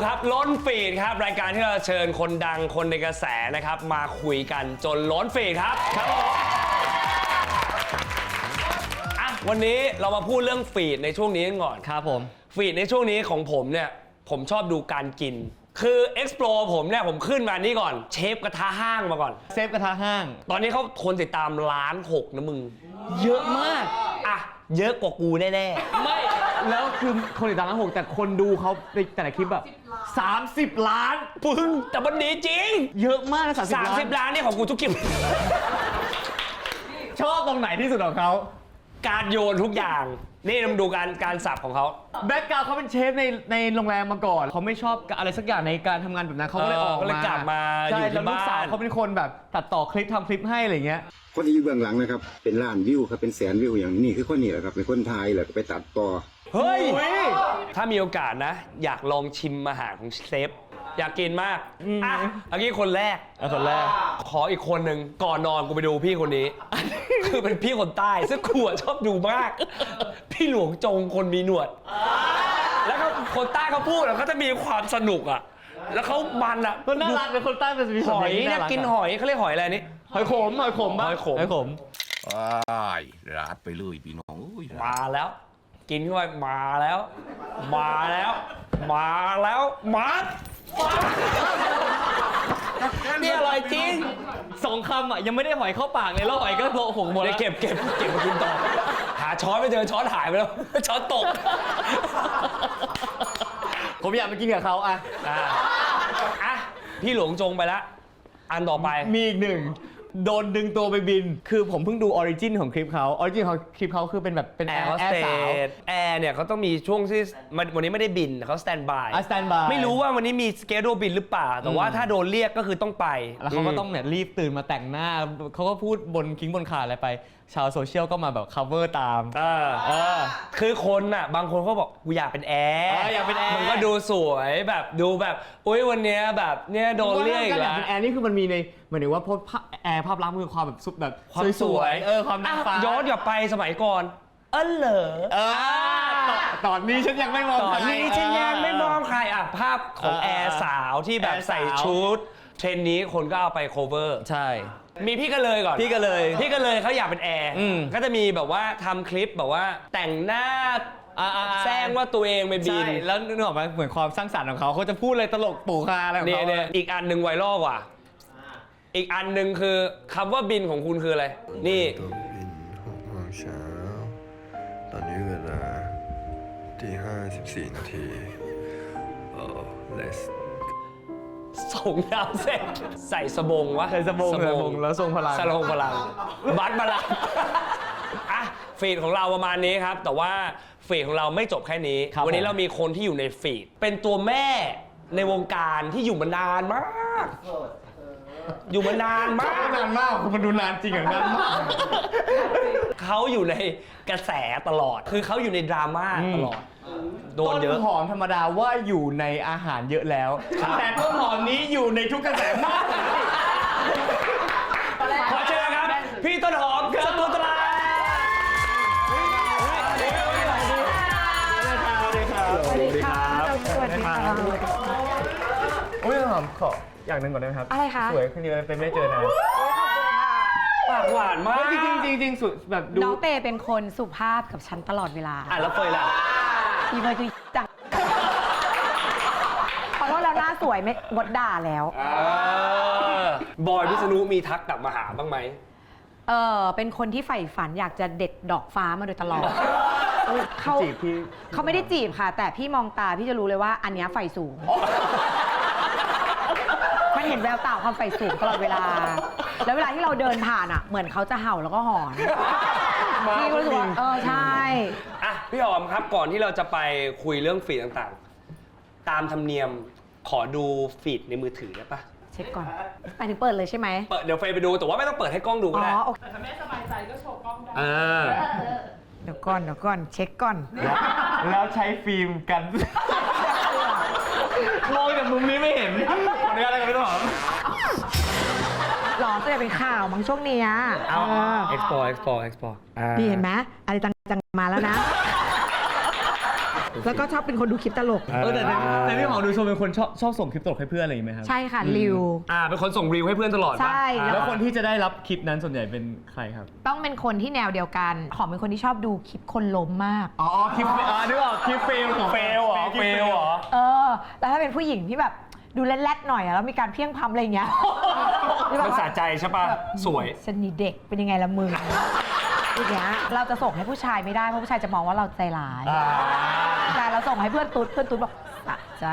ครับล้นฟีดครับรายการที่เราเชิญคนดังคนในกระแสนะครับมาคุยกันจนล้นฟีดครับผมวันนี้เรามาพูดเรื่องฟีดในช่วงนี้ก่อนครับผมฟีดในช่วงนี้ของผมเนี่ยผมชอบดูการกินคือ explore ผมเนี่ยผมขึ้นมานี่ก่อนเชฟกระทะห้างมาก่อนเซฟกระทะห้างตอนนี้เขาคนติดตาม1,600,000นะมึงเยอะมากอ่ะเยอะกว่ากูแน่ๆไม่แล้วคือคนติดตามล้านหกแต่คนดูเขาในแต่ละคลิปแบบ30 ล้านปึ้งแต่มันดีจริงเยอะมากนะ30 ล้านนี่ของกูทุกคลิปชอบตรงไหนที่สุดของเขาการโยนทุกอย่างนี่มาดูการสับของเขาแบ็คกราวด์เขาเป็นเชฟในโรงแรมมาก่อนเขาไม่ชอบอะไรสักอย่างในการทำงานแบบนั้นเขาก็เลยออกมากลับมาอยู่ที่บ้านลูกสาวเขาเป็นคนแบบตัดต่อคลิปทำคลิปให้อะไรเงี้ยคนที่อยู่เบื้องหลังนะครับเป็นล้านวิวครับเป็นแสนวิวอย่างนี้คือคนนี้แหละครับเป็นคนไทยแหละก็ไปตัดต่อเฮ้ยถ้ามีโอกาสนะอยากลองชิมอาหารของเชฟอยากกินมากอ่ะเมื่อกี้คนแรกขออีกคนหนึ่งก่อนนอนกูไปดูพี่คนนี้ คือเป็นพี่คนใต้ซึ่งกูชอบดูมากพี่หลวงจงคนมีหนวดแล้วก็คนใต้เขาพูดแล้วก็จะมีความสนุกอ่ะแล้วเขามันอ่ะก็น่ารักเป็นคนใต้เป็นหอยเนี่ยกินหอยเขาเรียกหอยอะไรนี่หอยขมบ้างหอยขมราดไปเลยพี่น้องมาแล้วกินเข้าไปมาแล้วนี่อร่อยจริง2 คำอ่ะยังไม่ได้หอยเข้าปากเลยแล้วหอยก็โผล่หมดแล้วเก็บมากินต่อหาช้อนไม่เจอช้อนหายไปแล้วช้อนตกผมอยากไปกินกับเขาอ่ะพี่หลวงจงไปแล้วอันต่อไปมีอีกหนึ่งโดนดึงตัวไปบินคือผมเพิ่งดูออริจินของคลิปเขาออริจินของคลิปเขาคือเป็นแบบเป็นแอร์สาวแอร์เนี่ยเขาต้องมีช่วงที่วันนี้ไม่ได้บินเขาสแตนบายไม่รู้ว่าวันนี้มีสเกดูบินหรือเปล่าแต่ว่าถ้าโดนเรียกก็คือต้องไปแล้วเขาก็ต้องเนี่ยรีบตื่นมาแต่งหน้าเขาก็พูดบนคิงบนขาอะไรไปชาวโซเชียลก็มาแบบ cover ตามคือคนอ่ะบางคนเขาบอกกูอยากเป็นแอร์อยากเป็นแอร์มันก็ดูสวยแบบดูแบบอุ้ยวันนี้แบบเนี่ยโดนเรียกอีกแล้วเป็นแอร์นี่คือมันมีในเหมือนว่าแอร์ภาพลักษณ์คือความแบบซุปแบบความสวยความน่าฟ้าย้อนกลับไปสมัยก่อนเหรอตอนนี้ฉันยังไม่มองใครอ่ะภาพของแอร์สาวที่แบบใส่ชุดเทรนนี้คนก็เอาไป cover ใช่มีพี่ก็เลยก่อนพี่ก็เลยเขาอยากเป็นแอร์ก็จะมีแบบว่าทำคลิปแบบว่าแต่งหน้าแซงว่าตัวเองไปบินแล้วนึกออกไหมเหมือนความสร้างสรรค์ของเขาจะพูดอะไรตลกปู่คาอะไรของเขาเนี่ยอีกอันหนึ่งไวรัลกว่าอีกอันหนึ่งคือคำว่าบินของคุณคืออะไรนี่ตัวบิน6 โมงเช้าตอนนี้เวลา5:14 น.let'sส่งดาวเสร็จใส่สบงวะใส่สบงแล้วทรงพลังบัตรพลังอ่ะฟีดของเราประมาณนี้ครับแต่ว่าฟีดของเราไม่จบแค่นี้วันนี้เรามีคนที่อยู่ในฟีดเป็นตัวแม่ในวงการที่อยู่มานานมากอยู่มานานมากมันดูนานจริงอย่างนั้นมากเขาอยู่ในกระแสตลอดคือเขาอยู่ในดราม่าตลอดโดนเยอะต้นหอมธรรมดาว่าอยู่ในอาหารเยอะแล้วแต่ต้นหอมนี้อยู่ในทุกกระแสมากขอเชิญครับพี่ต้นหอมสตูตราสวัสดีครับโอ้ยหอมขออย่างหนึ่งก่อนได้ไหมครับอะไรคะสวยขึ้นเยอะเต้ไม่เจอนานปากหวานมากจริงสุดแบบน้องเตเป็นคนสุภาพกับฉันตลอดเวลาแล้วเฟยล่ะพี่เฟยคือจังขอโทษแล้วหน้าสวยไม่บดด่าแล้วบอยพิษณุมีทักกลับมาหาบ้างไหมเป็นคนที่ใฝ่ฝันอยากจะเด็ดดอกฟ้ามาโดยตลอดเขาไม่ได้จีบค่ะแต่พี่มองตาพี่จะรู้เลยว่าอันนี้ใฝ่สูงมันเห็นแววตาความใฝ่สูงตลอดเวลาแล้วเวลาที่เราเดินผ่านอ่ะเหมือนเขาจะเห่าแล้วก็หอนพี่ก็รู้สึกว่าใช่อ่ะพี่หอมครับก่อนที่เราจะไปคุยเรื่องฟีดต่างๆตามธรรมเนียมขอดูฟีดในมือถือได้ปะเช็คก่อนไปถึงเปิดเลยใช่ไหมเดี๋ยวเฟยไปดูแต่ว่าไม่ต้องเปิดให้กล้องดูก็ได้แต่ถ้าแม่สบายใจก็โชว์กล้องได้เดี๋ยวก่อนเช็คก่อนแล้วใช้ฟิล์มกันมองจากมุมนี้ไม่เห็นคนนี้อะไรกันไม่ต้องหรอหรอจะเป็นข่าวบางช่วงนี้export พี่เห็นไหมอะไรจังมาแล้วนะ แล้วก็ชอบเป็นคนดูคลิปตลก แต่พี่หอมดูชมเป็นคนชอบส่งคลิปตลกให้เพื่อนอะไรอย่างไหมครับ ใช่ค่ะริว เป็นคนส่งรีวให้เพื่อนตลอดปะ ใช่ แล้วคนที่จะได้รับคลิปนั้นส่วนใหญ่เป็นใครครับ ต้องเป็นคนที่แนวเดียวกันหอมเป็นคนที่ชอบดูคลิปคนล้มมาก อ๋อคลิปนึกออกคลิปเฟลของ เฟลเหรอเฟลเหรอ แล้วถ้าเป็นผู้หญิงที่แบบดูแรดๆหน่อยอะแล้วมีการเพี้ยงพำอะไรอย่างเงี้ย มันสะใจใช่ป่ะ สวย สนิเด็กเป็นยังไงละมึงอย่างเงี้ยเราจะส่งให้ผู้ชายไม่ได้เพราะผู้ชายจะมองว่าเราใจร้ายแต่เราส่งให้เพื่อนตุ๊ดบอกสะใจ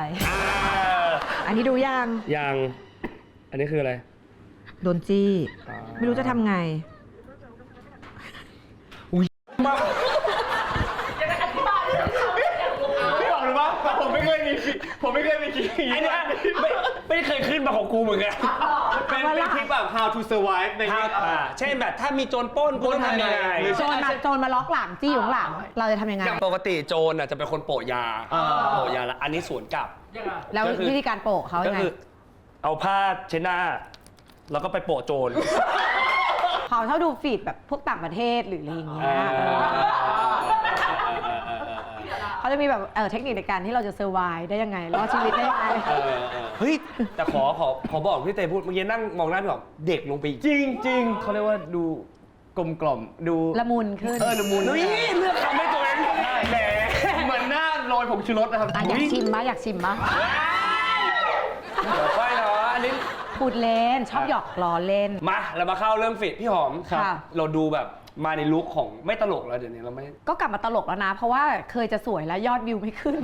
อันนี้ดูยัง ยัง อันนี้คืออะไร โดนจี้ ไม่รู้จะทำไง มาก พี่บอกหรือเปล่าผมไม่เคยมีคลิปไอ้เนี่ยไม่เคยขึ้นมาของกูเหมือนกัน เป็นคลิปแบบ how to survive ใน เช่นแบบถ้ามีโจรปล้นกูต้องทำยังไง โจรมาล็อกหลังจี้อยู่ข้างหลัง เราจะทำยังไง ปกติโจรจะเป็นคนโปะยาโปะยาแล้วอันนี้สวนกลับ แล้ววิธีการโปะเขา ก็ ยังไง คือเอาผ้าเช็ดหน้า แล้วก็ไปโปะโจร เขาชอบดูฟีดแบบพวกต่างประเทศหรืออะไรอย่างเงี้ยเขาจะมีแบบเทคนิคในการที่เราจะเซอร์ไวฟ์ได้ยังไงรอดชีวิตได้ยังไง เฮ้ย แต่ขอบอกพี่เต้พูดเมื่อกี้นั่งมองหน้าพี่บอกเด็กลงไปอีก จริงเขาเรียกว่าดูกลมกล่อมดู ละมุนขึ้น ละมุน เฮ้ยเลือกทำให้ตัวเองแหม เหมือนหน้าโรยผงชูรสนะครับ อยากชิมมะอยากชิมมะ ไม่เหรออันนี้ พูดเล่นชอบหยอกล้อเล่น มาเรามาเข้าเรื่องฟิตพี่หอม ค่ะ เราดูแบบมาในลุคของไม่ตลกแล้วเดี๋ยวนี้เราไม่ ก็กลับมาตลกแล้วนะ เพราะว่าเคยจะสวยแล้วยอดวิวไม่ขึ้น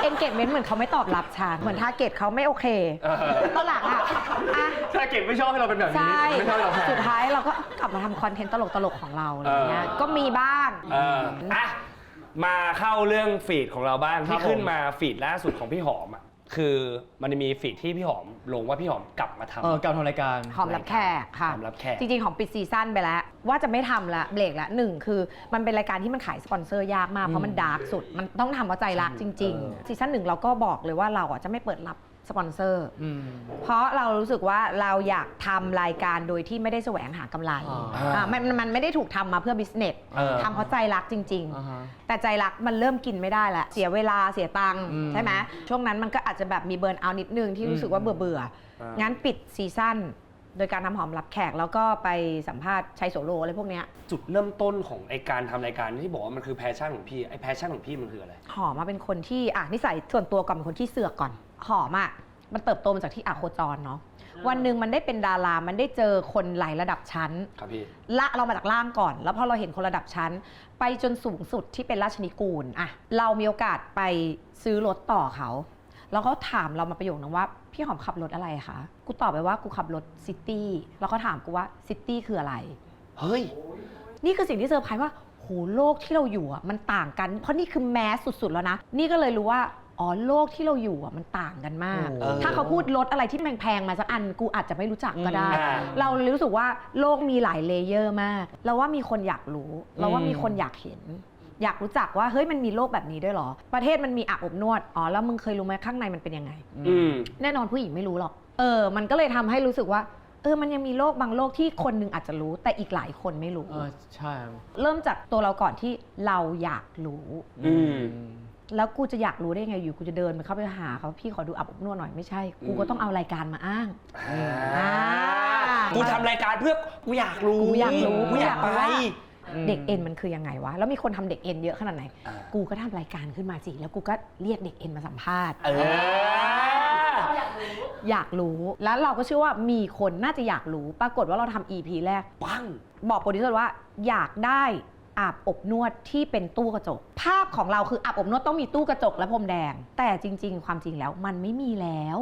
เอนเกจเมนต์เหมือนเขาไม่ตอบรับฉันเหมือนทาร์เก็ตเขาไม่โอเคตอนหลังอ่ะ ถ้าเก็บไม่ชอบให้เราเป็นแบบนี้ ใช่ ไม่ชอบให้เราแพ้ สุดท้ายเราก็กลับมาทำคอนเทนต์ตลกๆของเราอะไรอย่างเงี้ยก็มีบ้าง มาเข้าเรื่องฟีดของเราบ้างที่ขึ้นมาฟีดล่าสุดของพี่หอมอ่ะคือมันจะมีฟีดที่พี่หอมลงว่าพี่หอมกลับมาทำ การทำรายการ หอมรับแขกค่ะ หอมรับแขก จริงๆ ของปิดซีซั่นไปแล้ว ว่าจะไม่ทำละเบรกละหนึ่งคือมันเป็นรายการที่มันขายสปอนเซอร์ยากมาก เพราะมันดาร์กสุด มันต้องทำว่าใจรักจริงๆซีซั่นหนึ่งเราก็บอกเลยว่าเราอ่ะจะไม่เปิดรับสปอนเซอร์เพราะเรารู้สึกว่าเราอยากทำรายการโดยที่ไม่ได้แสวงหากำไรมันไม่ได้ถูกทำมาเพื่อบิสเนสทำเพราะใจรักจริง ๆ แต่ใจรักมันเริ่มกินไม่ได้แล้วเสียเวลาเสียตังค์ใช่ไหมช่วงนั้นมันก็อาจจะแบบมีเบิร์นเอาท์นิดนึงที่รู้สึกว่าเบื่องั้นปิดซีซั่นโดยการทำหอมรับแขกแล้วก็ไปสัมภาษณ์ชัยโสโลอะไรพวกเนี้ย จุดเริ่มต้นของไอการทำรายการที่บอกว่ามันคือแพชชั่นของพี่ไอแพชชั่นของพี่มันคืออะไร หอมมาเป็นคนที่นิสัยส่วนตัวก่อนเป็นคนที่เสือกก่อนหอมมันเติบโตมาจากที่โคจรเนาะวันหนึ่งมันได้เป็นดารามันได้เจอคนหลายระดับชั้น ครับพี่ เรามาจากล่างก่อน แล้วพอเราเห็นคนระดับชั้น ไปจนสูงสุดที่เป็นราชนิกูลเรามีโอกาสไปซื้อรถต่อเขาแล้วเขาถามเรามาประโยคนึงว่าพี่หอมขับรถอะไรคะกูตอบไปว่ากูขับรถซิตี้แล้วเขาถามกูว่าซิตี้คืออะไร เฮ้ย นี่คือสิ่งที่เซอร์ไพรส์ว่าโหโลกที่เราอยู่มันต่างกันเพราะนี่คือแมสสุดๆแล้วนะนี่ก็เลยรู้ว่าโลกที่เราอยู่มันต่างกันมาก ถ้าเขาพูดรถอะไรที่แพงๆมาสักอันกูอาจจะไม่รู้จักก็ได้ เรารู้สึกว่าโลกมีหลายเลเยอร์มากเราว่ามีคนอยากรู้เราว่ามีคนอยากเห็น อยากรู้จักว่าเฮ้ยมันมีโลกแบบนี้ด้วยเหรอประเทศมันมีอาบอบนวดแล้วมึงเคยรู้ไหมข้างในมันเป็นยังไงแน่นอนผู้หญิงไม่รู้หรอกมันก็เลยทำให้รู้สึกว่ามันยังมีโลกบางโลกที่คนนึงอาจจะรู้แต่อีกหลายคนไม่รู้ ใช่ เริ่มจากตัวเราก่อนที่เราอยากรู้แล้วกูจะอยากรู้ได้ไงอยู่กูจะเดินไปเข้าไปหาเขาพี่ขอดูอาบอบนวดหน่อยไม่ใช่กูก็ต้องเอารายการมาอ้างกูทำรายการเพื่อกูอยากรู้กูอยากไปเด็กเอ็นมันคือยังไงวะแล้วมีคนทำเด็กเอ็นเยอะขนาดไหนกูก็ทำรายการขึ้นมาสิแล้วกูก็เรียกเด็กเอ็นมาสัมภาษณ์อยากรู้แล้วเราก็เชื่อว่ามีคนน่าจะอยากรู้ปรากฏว่าเราทำ EP แรกปังบอกโปรดิวเซอร์ว่าอยากได้อาบอบนวดที่เป็นตู้กระจกภาพของเราคืออาบอบนวดต้องมีตู้กระจกและพรมแดงแต่จริงๆความจริงแล้วมันไม่มีแล้ว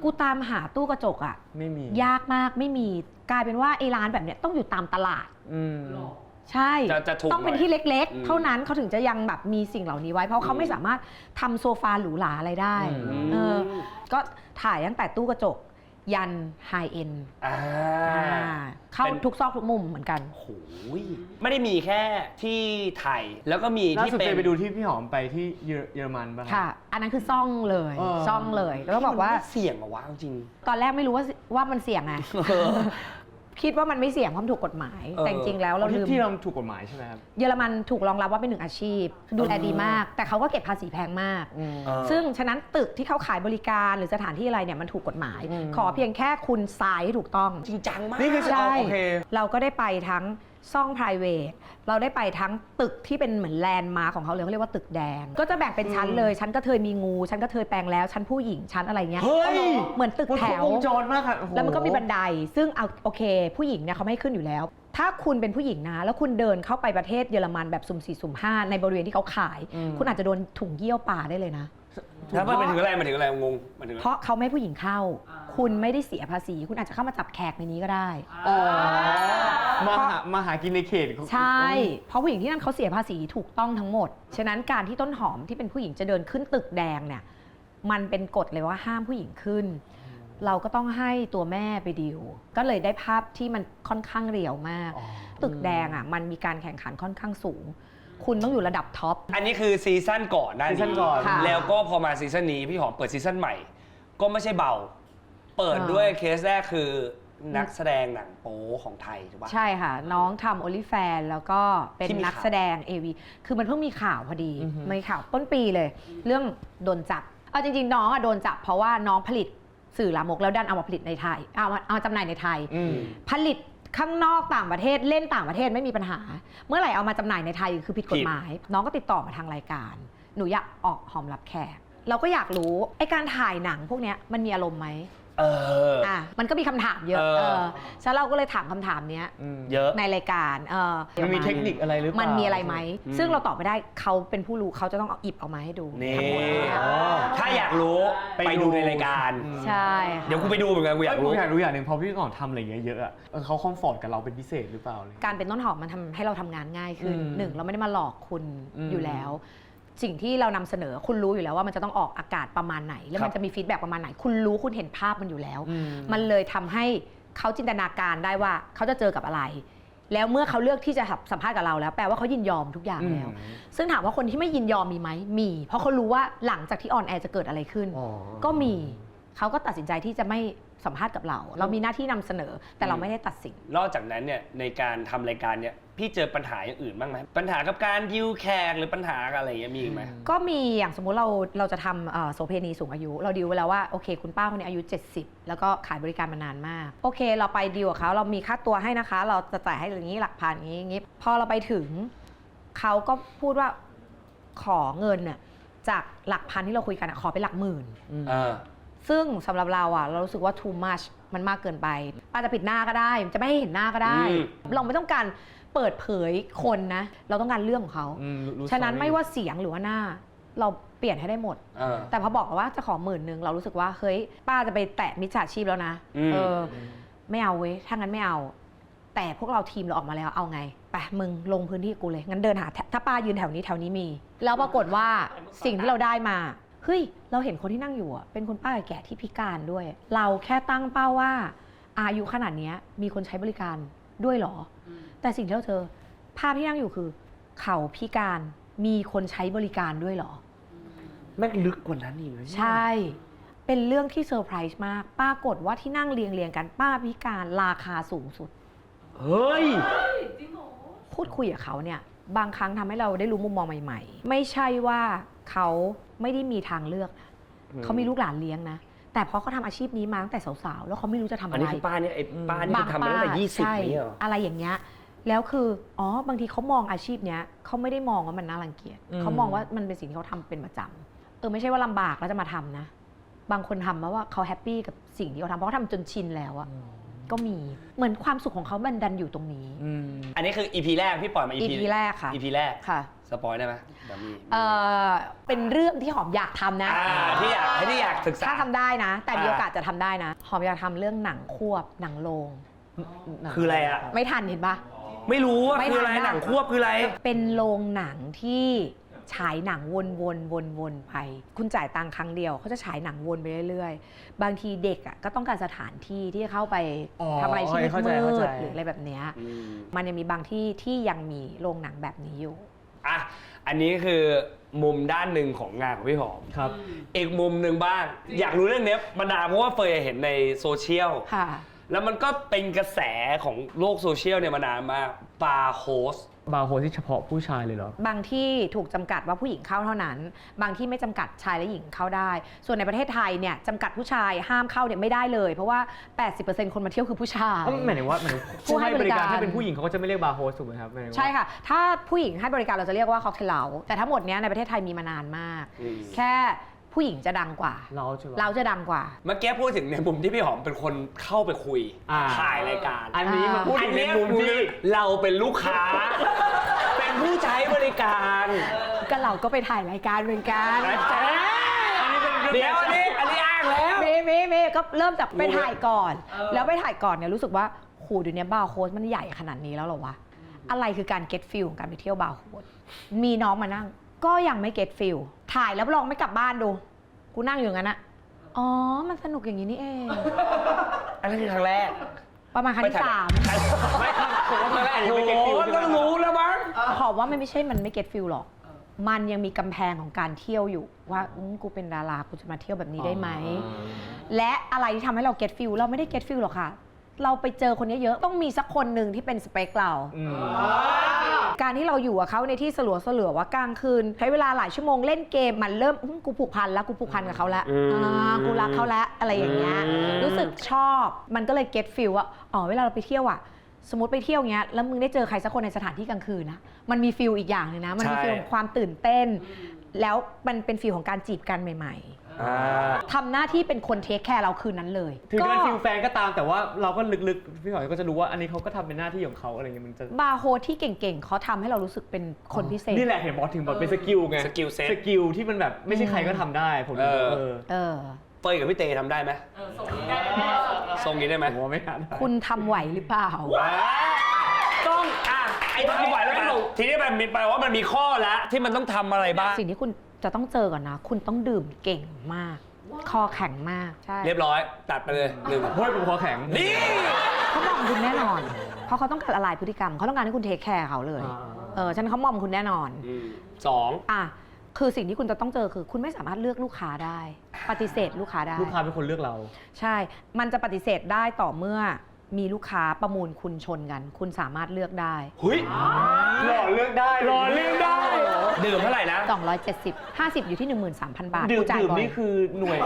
กูตามหาตู้กระจกไม่มียากมากไม่มีกลายเป็นว่าไอ้ร้านแบบเนี้ยต้องอยู่ตามตลาดใช่ต้องเป็นที่เล็กๆเท่านั้นเขาถึงจะยังแบบมีสิ่งเหล่านี้ไว้เพราะเขาไม่สามารถทำโซฟาหรูหราอะไรได้ก็ถ่ายตั้งแต่ตู้กระจกยันไฮเอ็นเข้าทุกซอกทุกมุมเหมือนกันโอ้ยไม่ได้มีแค่ที่ไทยแล้วก็มีที่เป็นไปดูที่พี่หอมไปที่เยอรมันป่ะค่ะอันนั้นคือซ่องเลยซ่องเลยแล้วก็บอกว่าเสี่ยงอะวะจริงตอนแรกไม่รู้ว่ามันเสี่ยงไง คิดว่ามันไม่เสี่ยงเพราะมันถูกกฎหมาย แต่จริงๆแล้วเราลืม ที่เราถูกกฎหมายใช่ไหมครับ เยอรมันถูกรองรับว่าเป็นหนึ่งอาชีพ ดูแลดีมาก แต่เขาก็เก็บภาษีแพงมาก ซึ่งฉะนั้นตึกที่เขาขายบริการหรือสถานที่อะไรเนี่ยมันถูกกฎหมาย ขอเพียงแค่คุณทรายให้ถูกต้อง จริงจังมาก นี่คือ ใช่ โอเค เราก็ได้ไปทั้งซ่อง private เราได้ไปทั้งตึกที่เป็นเหมือนแลนด์มาร์คของเขาเลยเขาเรียกว่าตึกแดง ก็จะแบ่งเป็นชั้นเลยชั้นก็เธยมีงูชั้นก็เธยแปลงแล้วชั้นผู้หญิงชั้นอะไรเงี้ย เฮ้ย เหมือนตึก มัน แถ ครบ ว วงจรมากค่ะโอ้โห แล้วมันก็มีบันได ซึ่งเอาโอเค ผู้หญิงเนี่ยเขาไม่ให้ขึ้นอยู่แล้ว ถ้าคุณเป็นผู้หญิงนะ แล้วคุณเดินเข้าไปประเทศเยอรมันแบบสุ่ม4สุ่ม5ในบริเวณที่เขาขาย คุณอาจจะโดนถุงเยี่ยวป่าได้เลยนะ แล้วมันถึงอะไรมันถึงอะไรงงมันถึง เพราะเขาไม่ให้ผู้หญิงเข้า คุณไม่ได้เสียภาษี คุณอาจจะเข้ามาจับแขกในนี้ก็ได้ มาหากินในเขต ใช่ เพราะผู้หญิงที่นั่นเขาเสียภาษีถูกต้องทั้งหมด ฉะนั้นการที่ต้นหอมที่เป็นผู้หญิงจะเดินขึ้นตึกแดงเนี่ย มันเป็นกฎเลยว่าห้ามผู้หญิงขึ้น เราก็ต้องให้ตัวแม่ไปดิว ก็เลยได้ภาพที่มันค่อนข้างเรียวมาก ตึกแดงอ่ะมันมีการแข่งขันค่อนข้างสูง คุณต้องอยู่ระดับท็อป อันนี้คือซีซั่นก่อนหน้า ซีซั่นก่อน ค่ะ แล้วก็พอมาซีซั่นนี้พี่หอมเปิดซีซั่นใหม่ ก็ไม่ใช่เบา เปิดด้วยเคสแรกคือนักแสดงหนังโป๊ของไทยถูกปะ ใช่ค่ะ น้องทำโอลิแฟนแล้วก็เป็น ที่มี นัก ข่าว แสดง AV คือมันเพิ่งมีข่าวพอดีมีข่าวต้นปีเลย เรื่องโดนจับ เอาจริงๆน้องอะโดนจับเพราะว่าน้องผลิตสื่อลามกแล้วดันเอามาผลิตในไทย เอามาจำหน่ายในไทย ผลิตข้างนอกต่างประเทศเล่นต่างประเทศไม่มีปัญหา เมื่อไหร่เอามาจำหน่ายในไทยคือผิดกฎหมาย น้องก็ติดต่อมาทางรายการ หนูอยากออกหอมรับแขก เราก็อยากรู้ไอ้การถ่ายหนังพวกเนี้ยมันมีอารมณ์ไหม มันก็มีคำถามเยอะฉะนั้นเราก็เลยถามคำถามเนี้ย เยอะ ในรายการมันมีเทคนิคอะไรหรือเปล่า มันมีอะไรไหม ซึ่งเราตอบไม่ได้เขาเป็นผู้รู้เขาจะต้องเอาอิบออกมาให้ดู นี่ ทั้งหมดเนี่ย ถ้าอยากรู้ไปดูในรายการ ใช่ค่ะ เดี๋ยวกูไปดูเหมือนกันกูอยากรู้ อยากรู้อย่างหนึ่งพอพี่ก่อนทำอะไรอย่างเงี้ยเยอะอะเขาคอมฟอร์ตกับเราเป็นพิเศษหรือเปล่าเลย การเป็นต้นหอมมันทำให้เราทำงานง่ายขึ้น อืม หนึ่งเราไม่ได้มาหลอกคุณ อืม อยู่แล้ว สิ่งที่เรานำเสนอคุณรู้อยู่แล้วว่ามันจะต้องออกอากาศประมาณไหน แล้วมัน ครับ จะมีฟีดแบ็กประมาณไหน คุณรู้คุณเห็นภาพมันอยู่แล้ว อืม มันเลยทำให้เขาจินตนาการได้ว่าเขาจะเจอกับอะไร แล้วเมื่อเขาเลือกที่จะสัมภาษณ์กับเราแล้วแปลว่าเขายินยอมทุกอย่างแล้ว ซึ่งถามว่าคนที่ไม่ยินยอมมีไหมมี เพราะเขารู้ว่าหลังจากที่ออนแอร์จะเกิดอะไรขึ้น ก็มีเขาก็ตัดสินใจที่จะไม่สัมภาษณ์กับเรา เรามีหน้าที่นำเสนอ แต่เราไม่ได้ตัดสิน นอกจากนั้นเนี่ยในการทำรายการเนี่ยพี่เจอปัญหาอย่างอื่นบ้างไหมปัญหากับการดิวแขกหรือปัญหาอะไรอย่างเงี้ยมีอีกไหม ก็มีอย่างสมมุติเราจะทำโสเภณีสูงอายุ เราดีลไว้แล้วว่าโอเคคุณป้าคนนี้อายุ 70 แล้วก็ขายบริการมานานมาก โอเค เราไปดีลกับเขาเรามีค่าตัวให้นะคะ เราจะจ่ายให้อย่างนี้หลักพันอย่างนี้พอเราไปถึงเขาก็พูดว่าขอเงินน่ะจากหลักพันที่เราคุยกันขอเป็นหลักหมื่น ซึ่งสำหรับเราเรารู้สึกว่า too much มันมากเกินไปป้าจะปิดหน้าก็ได้จะไม่ให้เห็นหน้าก็ได้ เราไม่ต้องการเปิดเผยคนนะ เราต้องการเรื่องของเขา ฉะนั้นไม่ว่าเสียงหรือว่าหน้า เราเปลี่ยนให้ได้หมด แต่พอบอกว่าจะขอ10,000เรารู้สึกว่าเฮ้ยป้าจะไปแตะมิจฉาชีพแล้วนะไม่เอาเว้ยถ้างั้นไม่เอา แต่พวกเราทีมเราออกมาแล้วเอาไงไปมึงลงพื้นที่กูเลยงั้นเดินหาถ้าป้ายืนแถวนี้มี แล้วปรากฏว่าสิ่งที่เราได้มาเฮ้ยเราเห็นคนที่นั่งอยู่เป็นคุณป้าแก่ที่พิการด้วย เราแค่ตั้งเป้าว่าอายุขนาดนี้มีคนใช้บริการด้วยเหรอแต่สิ่งที่เราเจอภาพที่นั่งอยู่คือเขาพิการมีคนใช้บริการด้วยเหรอ แม่งลึกกว่านั้นอีกเลย ใช่ เป็นเรื่องที่เซอร์ไพรส์มากปรากฏว่าที่นั่งเรียงกันป้าพิการราคาสูงสุด เฮ้ย พูดคุยกับเขาเนี่ยบางครั้งทำให้เราได้รู้มุมมองใหม่ๆ ไม่ใช่ว่าเขาไม่ได้มีทางเลือกนะเขามีลูกหลานเลี้ยงนะ แต่เพราะเขาทำอาชีพนี้มาตั้งแต่สาวๆแล้วเขาไม่รู้จะทำ อั อะ น ไร นี้คือป้าเนี่ยไอ้ป้านี่คือทำมาตั้งแต่20 ใช่ นี่เหรอ อะไรอย่างเงี้ยแล้วคือบางทีเขามองอาชีพเนี้ยเขาไม่ได้มองว่ามันน่ารังเกียจเขามองว่ามันเป็นสิ่งที่เขาทำเป็นประจำไม่ใช่ว่าลำบากแล้วจะมาทำนะบางคนทำเพราะว่าเขาแฮปปี้กับสิ่งที่เขาทำเพราะเขาทำจนชินแล้วอะก็มีเหมือนความสุขของเขามันดันอยู่ตรงนี้ อันนี้คือ EP แรกพี่ปล่อยมา EP แรกค่ะ EP แรก ค่ะ สปอยได้ไหมเดี๋ยวมี เป็นเรื่องที่หอมอยากทำนะ ที่อยากศึกษา ถ้าทำได้นะ แต่มีโอกาสจะทำได้นะ หอมอยากทำเรื่องหนังควบหนังโรง คืออะไรอะ ไม่ทันเห็นปะ ไม่รู้ว่า ไม่ คืออะไร ทัน หนังควบคืออะไร เป็นโรงหนังที่ฉายหนังวนไป คุณจ่ายตังค์ครั้งเดียวเขาจะฉายหนังวนไปเรื่อยๆ บางทีเด็กอ่ะก็ต้องการสถานที่ที่จะเข้าไปทำอะไรที่มืดหรืออะไรแบบเนี้ยมันยังมีบางที่ที่ยังมีโรงหนังแบบนี้อยู่ อ่ะอันนี้คือมุมด้านหนึ่งของงานของพี่หอม ครับ อีกมุมหนึ่งบ้าง อยากรู้เรื่องเนี้ยบรรดาเพราะว่าเฟยเห็นในโซเชียล ค่ะ แล้วมันก็เป็นกระแสของโลกโซเชียลเนี่ยมานานมากบาร์โฮส บาร์โฮสที่เฉพาะผู้ชายเลยเหรอ บางที่ถูกจำกัดว่าผู้หญิงเข้าเท่านั้น บางที่ไม่จำกัดชายและหญิงเข้าได้ ส่วนในประเทศไทยเนี่ยจำกัดผู้ชายห้ามเข้าเนี่ยไม่ได้เลย เพราะว่า 80% คนมาเที่ยวคือผู้ชาย หมายถึงว่าผู้ให้บริการถ้าเป็นผู้หญิงเขาก็จะไม่เรียกบาร์โฮสถูกไหมครับ ใช่ค่ะ ถ้าผู้หญิงให้บริการเราจะเรียกว่าค็อกเทลเล้าแต่ทั้งหมดเนี้ยในประเทศไทยมีมานานมาก แค่ผู้หญิงจะดังกว่า เราจะดังกว่า เมื่อกี้พูดถึงในมุมที่พี่หอมเป็นคนเข้าไปคุยถ่ายรายการ อันนี้มาพูดถึงในมุมที่ เราเป็นลูกค้า เป็นผู้ใช้บริการ ก็เราก็ไปถ่ายรายการเหมือนกัน เดี๋ยวอันนี้อ้างแล้ว เมก็เริ่มจากไปถ่ายก่อน แล้วไปถ่ายก่อนเนี่ยรู้สึกว่าโหเดี๋ยวนี้บาร์โฮสมันใหญ่ขนาดนี้แล้วเหรอวะ อะไรคือการ get feel ของการไปเที่ยวบาร์โฮสมีน้องมานั่งก็ยังไม่ get feel ถ่ายแล้วลองไม่กลับบ้านดูกูนั่งอยู่งั้นอะอ๋อมันสนุกอย่างนี้นี่เอง อันนี้คือครั้งแรก ประมาณครั้งที่ 3 ไม่ครับผมว่าครั้งแรกยัง โอ้ ไม่ โห เก็ตฟิล ต้องรู้แล้วมั้ง ขอบว่ามันไม่ใช่มันไม่ get feel หรอก มันยังมีกำแพงของการเที่ยวอยู่ว่ากูเป็นดารากูจะมาเที่ยวแบบนี้ได้ไหม และอะไรที่ทำให้เรา get feel เราไม่ได้ get feel หรอกค่ะ เราไปเจอคนเยอะๆต้องมีสักคนหนึ่งที่เป็นสเปคเรา การที่เราอยู่กับเขาในที่สลัวๆว่ากลางคืนใช้เวลาหลายชั่วโมงเล่นเกมมันเริ่มกูผูกพันแล้วกูผูกพันกับเขาแล้วกูรักเขาแล้วอะไรอย่างเงี้ยรู้สึกชอบมันก็เลย get feel ว่าอ๋อเวลาเราไปเที่ยวอะสมมติไปเที่ยวเงี้ยแล้วมึงได้เจอใครสักคนในสถานที่กลางคืนนะมันมีฟีลอีกอย่างเลยนะมันมีฟีลความตื่นเต้นแล้วมันเป็นฟีลของการจีบกันใหม่ๆทำหน้าที่เป็นคนเทคแคร์เราคืนนั้นเลย ถึงจะเป็นฟิลแฟนก็ตามแต่ว่าเราก็ลึกๆพี่หอยก็จะรู้ว่าอันนี้เขาก็ทำเป็นหน้าที่ของเขาอะไรเงี้ยมันจะบาร์โฮสที่เก่งๆเขาทำให้เรารู้สึกเป็นคนพิเศษนี่แหละเห็นบอกถึงบอกเป็นสกิลไง สกิลเซ็ต สกิลที่มันแบบไม่ใช่ใครก็ทำได้ผมเฟยกับพี่เตทำได้ไหมทรงนี้ได้ไหม ผมว่าไม่ได้ คุณทำไหวหรือเปล่า ต้องไอ้ทำไหวแล้วทีนี้มันมีแปลว่ามันมีข้อแล้วที่มันต้องทำอะไรบ้าง สิ่งที่คุณจะต้องเจอก่อนนะ คุณต้องดื่มเก่งมาก คอแข็งมากใช่ เรียบร้อยตัดไปเลย1เฮ้ยผมคอแข็งนี่ เขามองคุณแน่นอน เพราะเขาต้องการละลายพฤติกรรมเขาต้องการให้คุณเทคแคร์เขาเลยฉันเขามองคุณแน่นอน2คือสิ่งที่คุณจะต้องเจอคือคุณไม่สามารถเลือกลูกค้าได้ ปฏิเสธลูกค้าได้ลูกค้าเป็นคนเลือกเราใช่มันจะปฏิเสธได้ต่อเมื่อมีลูกค้าประมูลคุณชนกันคุณสามารถเลือกได้หล่อเลือกได้ดื่มเท่าไหร่นะ270 50อยู่ที่ 13,000 บาทดื่มนี่คือหน่วย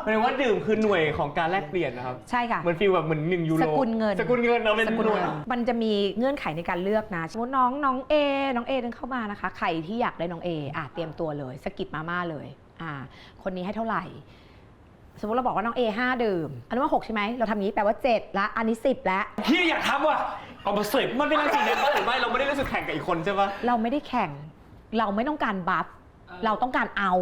หมายถึงว่าดื่มคือหน่วยของการแลกเปลี่ยนนะครับใช่ค่ะเหมือนฟีลแบบเหมือน1 ยูโรสกุลเงินเราเป็นหน่วยมันจะมีเงื่อนไขในการเลือกนะสมมติน้องเอเดินเข้ามานะคะใครที่อยากได้น้องเอเตรียมตัวเลยสกิปมาม่าเลยคนนี้ให้เท่าไหร่สมมติเราบอกว่าน้อง A 5 ดื่มอันนี้ว่า6ใช่ไหมเราทำอย่างนี้แปลว่า7ละอันนี้10แล้วพี่อยากทำว่ะเอามา10มันเป็นอะไรจริงเนี่ยหรือไม่เราไม่ได้รู้สึกแข่งกับอีกคนใช่ปะเราไม่ได้แข่งเราไม่ต้องการบัฟเราต้องการเอา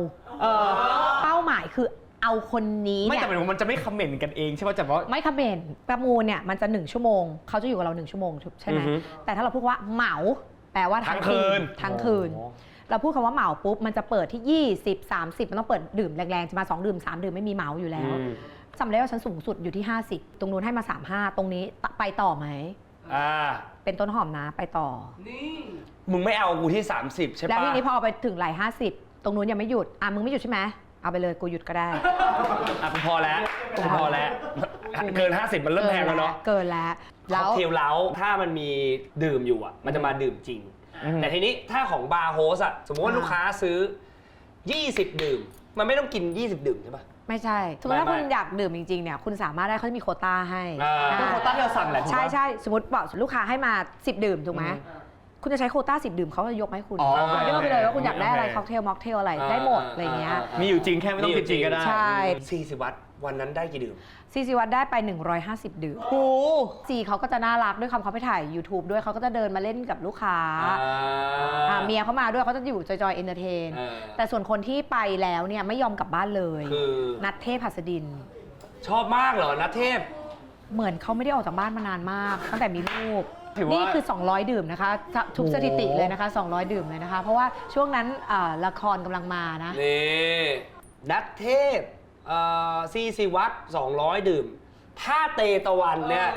เป้าหมายคือเอาคนนี้ไม่แต่หมายถึงมันจะไม่คอมเมนต์กันเองใช่ปะแต่ว่าไม่คอมเมนต์ประมูลเนี่ยมันจะ1 ชั่วโมงเขาจะอยู่กับเรา1 ชั่วโมงใช่ไหมแต่ถ้าเราพูดว่าเหมาแปลว่าทั้งคืนเราพูดคำว่าเหมาปุ๊บมันจะเปิดที่20 30มันต้องเปิดดื่มแรงๆจะมา2 ดื่ม 3 ดื่มไม่มีเหมาอยู่แล้วจำได้ว่าฉันสูงสุดอยู่ที่50ตรงนู้นให้มา35ตรงนี้ไปต่อไหมเป็นต้นหอมนะไปต่อมึงไม่เอากูที่30ใช่ปะแล้วทีนี้พอไปถึงไหล50ตรงนู้นยังไม่หยุดมึงไม่หยุดใช่ไหมเอาไปเลยกูหยุดก็ได้พอแล้วเกิน50มันเริ่มแพงแล้วเนาะเกินแล้วค็อกเทลเล้าถ้ามันมีดื่มอยู่มันจะมาดื่มจริงแต่ทีนี้ถ้าของบาร์โฮสสมมติว่าลูกค้าซื้อ20 ดื่มมันไม่ต้องกิน20 ดื่มใช่ปะไม่ใช่สมมติถ้าคุณอยากดื่มจริงๆเนี่ยคุณสามารถได้เขาจะมีโควต้าให้โควต้าที่เราสั่งแหละใช่สมมติบอกลูกค้าให้มา10 ดื่มถูกไหมคุณจะใช้โควต้า10 ดื่มเขาจะยกให้คุณเลือกไปเลยว่าคุณอยากได้อะไรค็อกเทลม็อกเทลอะไรได้หมดอะไรเงี้ยมีอยู่จริงแค่ไม่ต้องกินจริงก็ได้ใช่40 วัตต์วันนั้นได้กี่ดื่ม40 วัตต์ได้ไป150 ดื่มโอ้จีเขาก็จะน่ารักด้วยคำเขาไปถ่าย YouTube ด้วยเขาก็จะเดินมาเล่นกับลูกค้าเมียเขามาด้วยเขาจะอยู่จอยๆเอนเตอร์เทนแต่ส่วนคนที่ไปแล้วเนี่ยไม่ยอมกลับบ้านเลยนัทเทพหัสดินชอบมากเหรอนัทเทพเหมือนเขาไม่ได้ออกจากบ้านมานานมากตั้งแต่มีลูกนี่คือ200 ดื่มนะคะทุกสถิติเลยนะคะ200 ดื่มเลยนะคะเพราะว่าช่วงนั้นละครกำลังมานะนี่นัทเทพ40 วัตต์200 ดื่มถ้าเตตะวันเนี่ย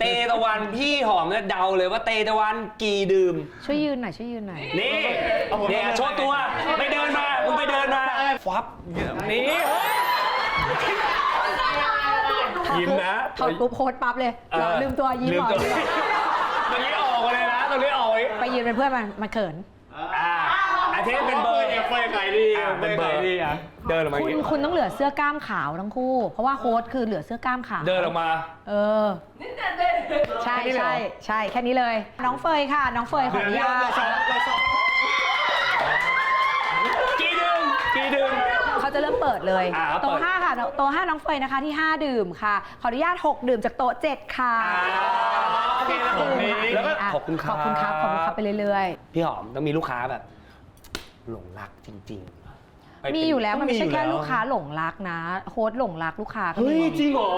เตตะวันพี่หอมเนี่ยเดาเลยว่าเตตะวันกี่ดื่มช่วยยืนหน่อยนี่เนี่ยโชว์ตัวไปเดินมาฟับนี่ถ้า ยิ้มนะ ถอดปุ๊บโพสต์ปั๊บเลยเหรอลืมตัวยิ้ม ลื เห ม รอ ตัวตรงนี้ออกมาเลยนะตรงนี้ออกเลย ไปยืนเป็นเพื่อนมันเขิน อาเทสเป็นเบอร์ เฟยไก่ดี เป็นเบอร์เดินออกมา คุณต้องเหลือเสื้อกล้ามขาวทั้งคู่ เพราะว่าโค้ชคือเหลือเสื้อกล้ามขาว เดินออกมา เออใช่ใช่ใช่แค่นี้เลย น้องเฟยค่ะ น้องเฟยขออนุญาต กี่ดึง เขาจะเริ่มเปิดเลย เปิด โต๊ะ5ค่ะโต๊ะ5น้องเฟยนะคะที่ 5 ดื่มค่ะ ขออนุญาต 6 ดื่มจากโต๊ะ 7 ค่ะ แล้วก็ อ่ะ ขอบคุณครับ ขอบคุณครับไปเรื่อย พี่หอมต้องมีลูกค้าแบบ หลงรักจริงๆ ๆ มีอยู่แล้วมันไม่ใช่ มีอยู่ แค่ แล้ว ลูกค้าหลงรักนะโค้ชหลงรักลูกค้าก็ เฮ้ย มี จริงเหรอ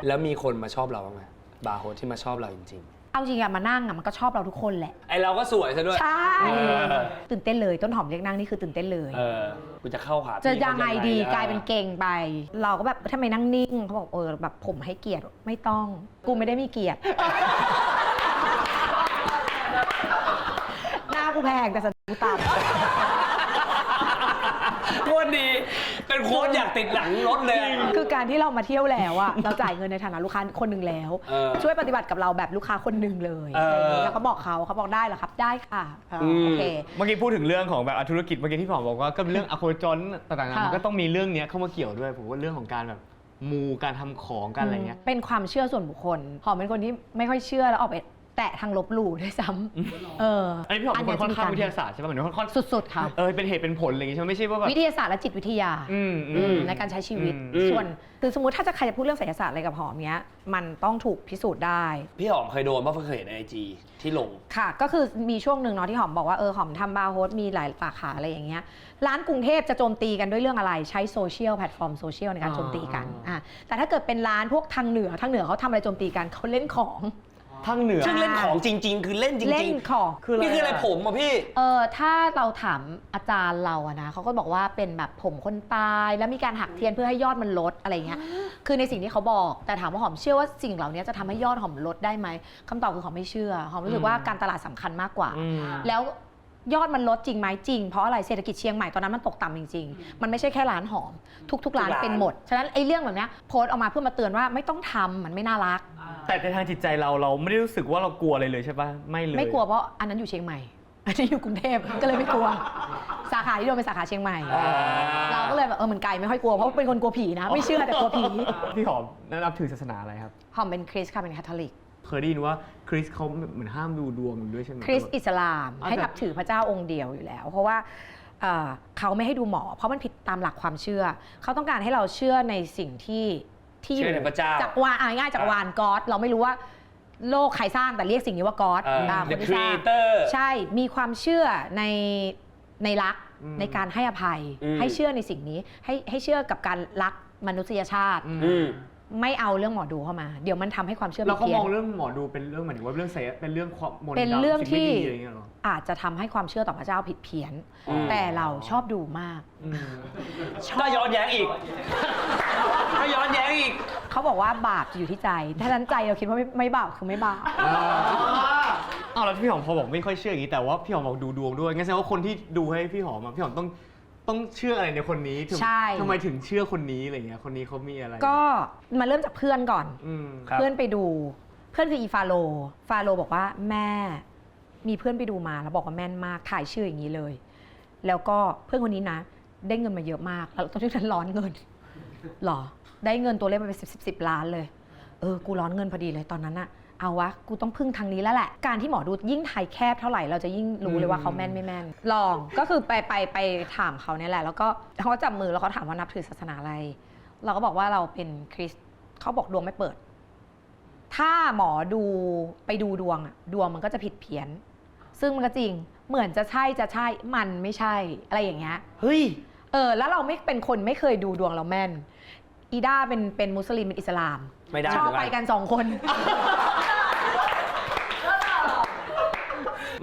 แล้วมีคนมาชอบเราบ้างไหมบาร์โฮสที่มาชอบเราจริง เอาจริงอะมานั่งอะมันก็ชอบเราทุกคนแหละ ๆ ไอเราก็สวยซะด้วย ใช่ เออ ตื่นเต้นเลยต้นหอมเรียกนั่งนี่คือตื่นเต้นเลย กูจะเข้าหาพี่ จะยังไงดี ข กลายเป็นเก่งไป เราก็แบบทำไมนั่งนิ่งเขาบอกแบบผมให้เกียรติไม่ต้อง กูไม่ได้มีเกียรติ หน้ากูแพงแต่สันกูต่ำ โคตรดี เป็นโค้ชอยากติดหลังรถเลย คือการที่เรามาเที่ยวแล้วอะเราจ่ายเงินในฐานะลูกค้าคนหนึ่งแล้ว ช่วยปฏิบัติกับเราแบบลูกค้าคนหนึ่งเลยแล้วก็บอกเขาบอกได้เหรอครับได้ค่ะโอเค เมื่อกี้พูดถึงเรื่องของแบบธุรกิจเมื่อกี้ที่ผมบอกว่าก็เป็นเรื่องอะโคจรต่างๆ ค่ะ มันก็ต้องมีเรื่องเนี้ยเข้ามาเกี่ยวด้วยผมว่าเรื่องของการแบบมูการทำของการอะไรเงี้ย เป็นความเชื่อส่วนบุคคลหอมเป็นคนที่ไม่ค่อยเชื่อแล้วออกไปแตะทางลบหลู่ด้วยซ้ำอันนี้พี่หอมเป็นคนค่อนข้างวิทยาศาสตร์ใช่ป่ะเหมือนค่อน สุดๆค่ะ เป็นเหตุเป็นผลอะไรอย่างงี้ใช่ไหมไม่ใช่ว่าแบบ วิทยาศาสตร์และจิตวิทยา ในการใช้ชีวิต ส่วนคือสมมติถ้าจะใครจะพูดเรื่องไสยศาสตร์อะไรกับหอมเนี้ยมันต้องถูกพิสูจน์ได้ พี่หอมเคยโดนป่ะเคยเห็นในไอจีที่ลง ค่ะ ก็คือมีช่วงหนึ่งเนาะที่หอมบอกว่าหอมทำบาร์โฮสมีหลายสาขาอะไรอย่างเงี้ยร้านกรุงเทพจะโจมตีกันด้วยเรื่องอะไรใช้โซเชียลแพลตฟอร์มโซเชียลในการโจมตีกันแต่ถ้าเกิดเป็นร้านพวกทางเหนือเขาทำอะไรโจมตีกันเขาเล่นของ ทางเหนือ ซึ่งเล่นของจริง ๆ คือเล่นจริงๆ เล่นของ นี่คืออะไรผมอ่ะพี่ ถ้าเราถามอาจารย์เราอะนะเขาก็บอกว่าเป็นแบบผมคนตายแล้วมีการหักเทียนเพื่อให้ยอดมันลดอะไรเงี้ยคือในสิ่งที่เขาบอกแต่ถามว่าหอมเชื่อว่าสิ่งเหล่านี้จะทำให้ยอดหอมลดได้ไหมคำตอบคือหอมไม่เชื่อหอมรู้สึกว่าการตลาดสำคัญมากกว่า แล้วยอดมันลดจริงไหมจริงเพราะอะไรเศรษฐกิจเชียงใหม่ตอนนั้นมันตกต่ำจริงๆมันไม่ใช่แค่ร้านหอมทุกร้านเป็นหมดฉะนั้นไอ้เรื่องแบบนี้โพสต์ออกมาเพื่อมาเตือนว่าไม่ต้องทำมันไม่น่ารัก แต่ในทางจิตใจเราไม่ได้รู้สึกว่าเรากลัวอะไรเลยใช่ป่ะไม่เลย ไม่กลัวเพราะอันนั้นอยู่เชียงใหม่ อันนี้อยู่กรุงเทพก็เลยไม่กลัว สาขาที่โดนเป็นสาขาเชียงใหม่ เราก็เลยแบบมันไกลไม่ค่อยกลัวเพราะเป็นคนกลัวผีนะ ไม่เชื่อแต่กลัวผี พี่หอมนับถือศาสนาอะไรครับ หอมเป็นคริสต์ค่ะเป็นคาทอลิก เคยได้ยินว่าคริสเขาเหมือนห้ามดูดวงด้วยใช่ไหม คริสต์อิสลามให้นับถือพระเจ้าองค์เดียวอยู่แล้ว เพราะว่าเขาไม่ให้ดูหมอ เพราะมันผิดตามหลักความเชื่อ เขาต้องการให้เราเชื่อในสิ่งที่อ เชื่ ยู่ อในพระเจ้า จักรวาลง่ายๆจักรวาลก็อดเราไม่รู้ว่าโลกใครสร้างแต่เรียกสิ่งนี้ว่าก็อด The Creator ใช่มีความเชื่อในรักในการให้อภัย ให้เชื่อในสิ่งนี้ให้เชื่อกับการรักมนุษยชาติ ไม่เอาเรื่องหมอดูเข้ามา เดี๋ยวมันทำให้ความเชื่อ เราก็ เพี้ย ม น องเรื่องหมอดูเป็นเรื่องหมายถึงว่าเรื่องเป็นเรื่องความมนต์ เป็นเรื่อง ดำสิ่ ที่ ไม่ดีอะไรอย่างเงี้ยหรอ อาจจะทำให้ความเชื่อต่อพระเจ้าผิดเพี้ยน แต่เราชอบดูมาก ก็ย้อนแย้งอีก ก็ย้อนแย้งอีก เขาบอกว่าบาปจะอยู่ที่ใจถ้านั้นใจเราคิดว่าไม่บาปคือไม่บาป อ้าวแล้วพี่หอมพอบอกไม่ค่อยเชื่ออย่างนี้แต่ว่าพี่หอมบอกดูดวงด้วยงั้นแสดงว่าคนที่ดูให้พี่หอมอะพี่หอมต้องเชื่ออะไรในคนนี้ถึง ใช่ ทำไมถึงเชื่อคนนี้อะไรเงี้ยคนนี้เขามีอะไร ก็มาเริ่มจากเพื่อนก่อน ครับ เพื่อนไปดูเพื่อนคืออีฟาโลบอกว่าแม่มีเพื่อนไปดูมาแล้วบอกว่าแม่นมากถ่ายชื่ออย่างนี้เลย แล้วก็เพื่อนคนนี้นะได้เงินมาเยอะมากแล้วตอนที่ฉันร้อนเงินหรอได้เงินตัวเลขไปเป็น10 ล้านเลยกูร้อนเงินพอดีเลยตอนนั้นอะเอาวะกูต้องพึ่งทางนี้แล้วแหละการที่หมอดูยิ่งถ่ายแคบเท่าไหร่เราจะยิ่งรู้เลยว่าเขาแม่นไม่แม่นลองก็คือไปถามเขาเนี่ยแหละแล้วก็เขาจับมือแล้วเขาถามว่านับถือศาสนาอะไรเราก็บอกว่าเราเป็นคริสต์เขาบอกดวงไม่เปิด ถ้าหมอดูไปดูดวงอะดวงมันก็จะผิดเพี้ยน ซึ่งมันก็จริงเหมือนจะใช่มันไม่ใช่อะไรอย่างเงี้ย เฮ้ย แล้วเราไม่เป็นคนไม่เคยดูดวงเราแม่นอีด้าเป็นมุสลิมเป็นอิสลาม ไม่ได้ ชอบ เหมือนกัน ไปกัน2 คน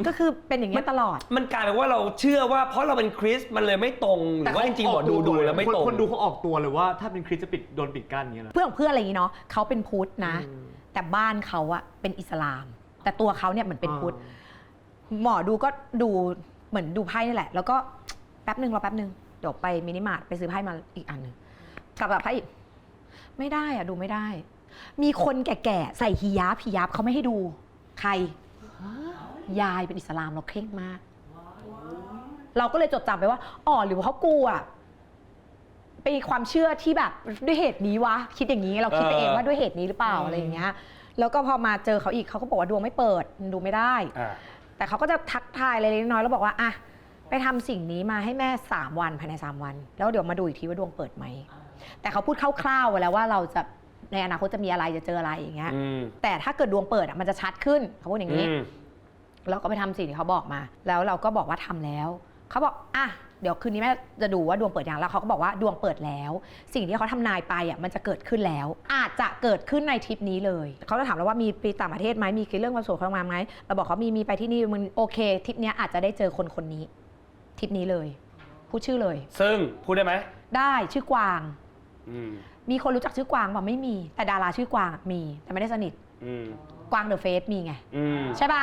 ก็คือเป็นอย่างเงี้ยตลอด มันกลายเป็นว่าเราเชื่อว่าเพราะเราเป็นคริสต์มันเลยไม่ตรงหรือว่าจริงๆหมอดูแล้วไม่ตรง คนดูเขาออกตัวเลยว่าถ้าเป็นคริสจะโดนปิดกั้นอย่างเงี้ยเหรอ เพื่อนอะไรอย่างงี้เนาะเขาเป็นพุทธนะ แต่บ้านเขาอะเป็นอิสลาม แต่ตัวเขาเนี่ยเหมือนเป็นพุทธหมอดูก็ดูเหมือนดูไพ่นี่แหละ แล้วก็แป๊บหนึ่งเดี๋ยวไปมินิมาร์ทไปซื้อไพ่มาอีกอันหนึ่งกลับไพ่อีกไม่ได้อะดูไม่ได้ มีคนแก่ๆใส่ฮิญาบเขาไม่ให้ดูใครยายเป็นอิสลามเราเคร่งมาก เราก็เลยจดจำไปว่าอ๋อหรือว่าเขากลัวเป็นความเชื่อที่แบบด้วยเหตุนี้วะคิดอย่างนี้เราคิดไปเองว่าด้วยเหตุนี้หรือเปล่าอะไรอย่างเงี้ยแล้วก็พอมาเจอเขาอีกเขาก็บอกว่าดวงไม่เปิดดูไม่ได้แต่เขาก็จะทักทายอะไรเล็กน้อยแล้วบอกว่าอ่ะไปทำสิ่งนี้มาให้แม่3 วันภายใน3 วันแล้วเดี๋ยวมาดูอีกทีว่าดวงเปิดไหมแต่เขาพูดคร่าวๆไว้แล้วว่าเราจะในอนาคตจะมีอะไรจะเจออะไรอย่างเงี้ยแต่ถ้าเกิดดวงเปิดมันจะชัดขึ้นเขาพูดอย่างนี้เราก็ไปทำสิ่งที่เขาบอกมาแล้วเราก็บอกว่าทำแล้วเขาบอกอ่ะเดี๋ยวคืนนี้แม่จะดูว่าดวงเปิดอย่างแล้วเขาก็บอกว่าดวงเปิดแล้วสิ่งที่เขาทำนายไปอ่ะมันจะเกิดขึ้นแล้วอาจจะเกิดขึ้นในทริปนี้เลยเขาจะถามเราว่ามีไปต่างประเทศไหมมีเรื่องความสวยความงามไหมเราบอกเขามีไปที่นี่มันโอเคทริปนี้อาจจะได้เจอคนนี้ทริปนี้เลยพูดชื่อเลยซึ่งพูดได้ไหมได้ชื่อกวางมีคนรู้จักชื่อกวางบอกไม่มีแต่ดาราชื่อกวางมีแต่ไม่ได้สนิทกวางเดอะเฟสมีไงใช่ป่ะ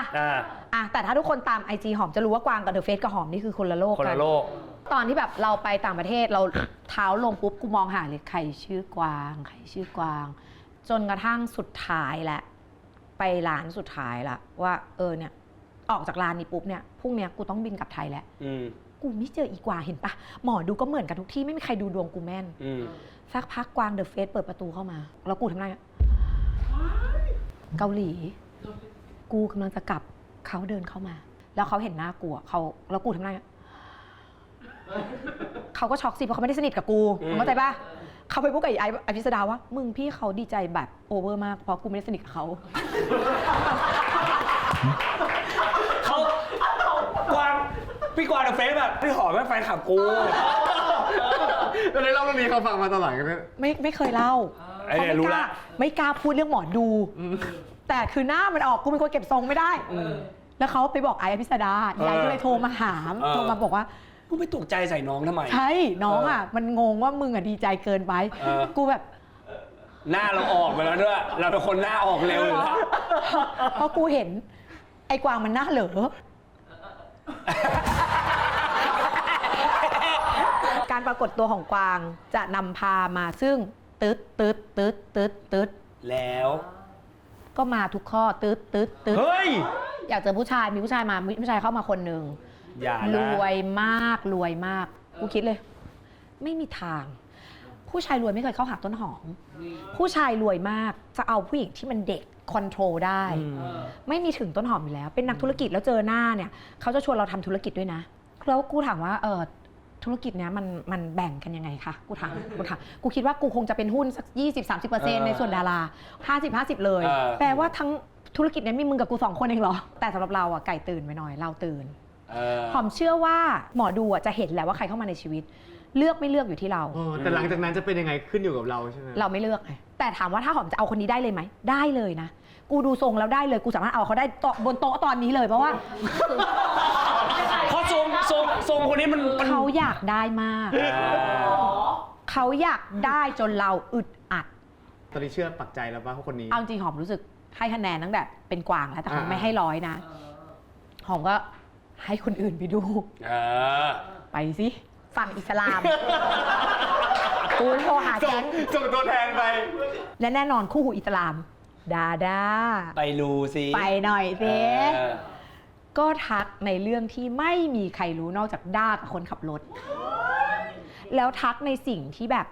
แต่ถ้าทุกคนตาม IG หอมจะรู้ว่ากวางกับเดอะเฟสกับหอมนี่คือคนละโลกกันตอนที่แบบเราไปต่างประเทศเราเท้าลงปุ๊บกูมองหาเลยใครชื่อกวางใครชื่อกวางจนกระทั่งสุดท้ายแหละไปร้านสุดท้ายละว่าเนี่ยออกจากร้านนี้ปุ๊บเนี่ยพรุ่งนี้กูต้องบินกลับไทยแล้วกูไม่เจออีกวางเห็นปะหมอดูก็เหมือนกันทุกที่ไม่มีใครดูดวงกูแม่นสักพักกวางเดอะเฟสเปิดประตูเข้ามาแล้วกูทำไรเกาหลีกูกำลังจะกลับเขาเดินเข้ามาแล้วเขาเห็นหน้ากูเขาแล้วกูทำไรเขาก็ช็อกสิเพราะเขาไม่ได้สนิทกับกูเข้าใจป่ะเขาไปพูดกับไอพิสดาว่ามึงพี่เขาดีใจแบบโอเวอร์มากเพราะกูไม่ได้สนิทกับเขากวางพี่กวางเดอะเฟสแบบพี่หอมแม่แฟนขับกูตอนนี้เล่าเรื่องนี้เขาฟังมาตลอดกันไม่เคยเล่าเขาไม่กล้าพูดเรื่องหมอดูแต่คือหน้ามันออกกูเป็นคนเก็บทรงไม่ได้แล้วเขาไปบอกไอพิสดายายก็เลยโทรมาหามโทรมาบอกว่ากูไม่ตกใจใส่น้องทำไมใช่น้องอ่ะมันงงว่ามึงอ่ะดีใจเกินไปกูแบบหน้าเราออกไปแล้วด้วยเราเป็นคนหน้าออกเร็วอยู่แล้วเพราะกูเห็นไอ้กวางมันหน้าเหลอการปรากฏตัวของกวางจะนำพามาซึ่งตึ๊ดแล้วก็มาทุกข้อตึ๊ดเฮ้ยอยากเจอผู้ชายมีผู้ชายมาผู้ชายเข้ามาคนหนึ่งรวยมากกูคิดเลยไม่มีทางผู้ชายรวยไม่เคยเข้าหาต้นหอมผู้ชายรวยมากจะเอาผู้หญิงที่มันเด็กคอนโทรลได้ไม่มีถึงต้นหอมอยู่แล้วเป็นนักธุรกิจแล้วเจอหน้าเนี่ยเขาจะชวนเราทำธุรกิจด้วยนะแล้วกูถามว่าธุรกิจเนี้ยมันแบ่งกันยังไงคะกูถามกูคิดว่ากูคงจะเป็นหุ้นสัก 20-30% ในส่วนดารา 50-50 เลยแปลว่าทั้งธุรกิจนี้มีมึงกับกู2 คนเองเหรอแต่สำหรับเราอ่ะไก่ตื่นไปหน่อยเราตื่นหอมเชื่อว่าหมอดูจะเห็นแหละว่าใครเข้ามาในชีวิตเลือกไม่เลือกอยู่ที่เราแต่หลังจากนั้นจะเป็นยังไงขึ้นอยู่กับเราใช่ไหมเราไม่เลือกไงแต่ถามว่าถ้าหอมจะเอาคนนี้ได้เลยไหมได้เลยนะกูดูทรงแล้วได้เลยกูสามารถเอาเขาได้บนโต๊ะตอนนี้เลยเพราะว่าเพราะทรงคนนี้มันเขาอยากได้มากเขาอยากได้จนเราอึดอัดตอนนี้เชื่อปักใจแล้วป่ะคนนี้เอาจริงหอมรู้สึกให้คะแนนตั้งแต่เป็นกวางแล้วแต่หอมไม่ให้100นะหอมก็ให้คนอื่นไปดูไปสิฝั่งอิสลามกูโทรหาแก๊งส่งตัวแทนไปและแน่นอนคู่หูอิสลามดาไปรูสิไปหน่อยสิก็ทักในเรื่องที่ไม่มีใครรู้นอกจากด้ากับคนขับรถแล้วทักในสิ่งที่แบบ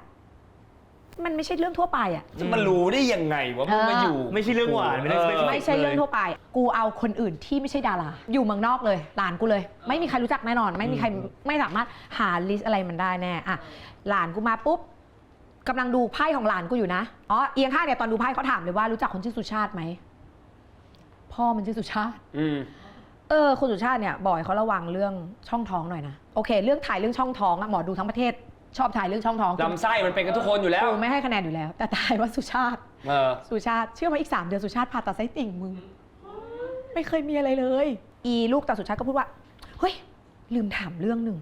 มันไม่ใช่เรื่องทั่วไปอ่ะจะมารู้ได้ยังไงว่ามันมาอยู่ไม่ใช่เรื่องหวานไม่ใช่เรื่องทั่วไปกูเอาคนอื่นที่ไม่ใช่ดาราอยู่เมืองนอกเลยหลานกูเลยไม่มีใครรู้จักแน่นอนไม่มีใครไม่สามารถหาลิสต์อะไรมันได้แน่อ่ะหลานกูมาปุ๊บกำลังดูไพ่ของหลานกูอยู่นะเอียงข้างเนี่ยตอนดูไพ่เขาถามเลยว่ารู้จักคนชื่อสุชาติไหมพ่อมันชื่อสุชาติคนสุชาติเนี่ยบอกให้เขาระวังเรื่องช่องท้องหน่อยนะโอเคเรื่องถ่ายเรื่องช่องท้องอะหมอดูทั้งประเทศชอบถ่ายเรื่องช่องท้องลำไส้มันเป็นกันทุกคนอยู่แล้วไม่ให้คะแนนอยู่แล้วแต่ถ่ายว่าสุชาติเชื่อมาอีก3 เดือนสุชาติผ่าตัดไส้ติ่งมึงไม่เคยมีอะไรเลยลูกตาสุชาติก็พูดว่าเฮ้ยลืมถามเรื่องหนึ่ง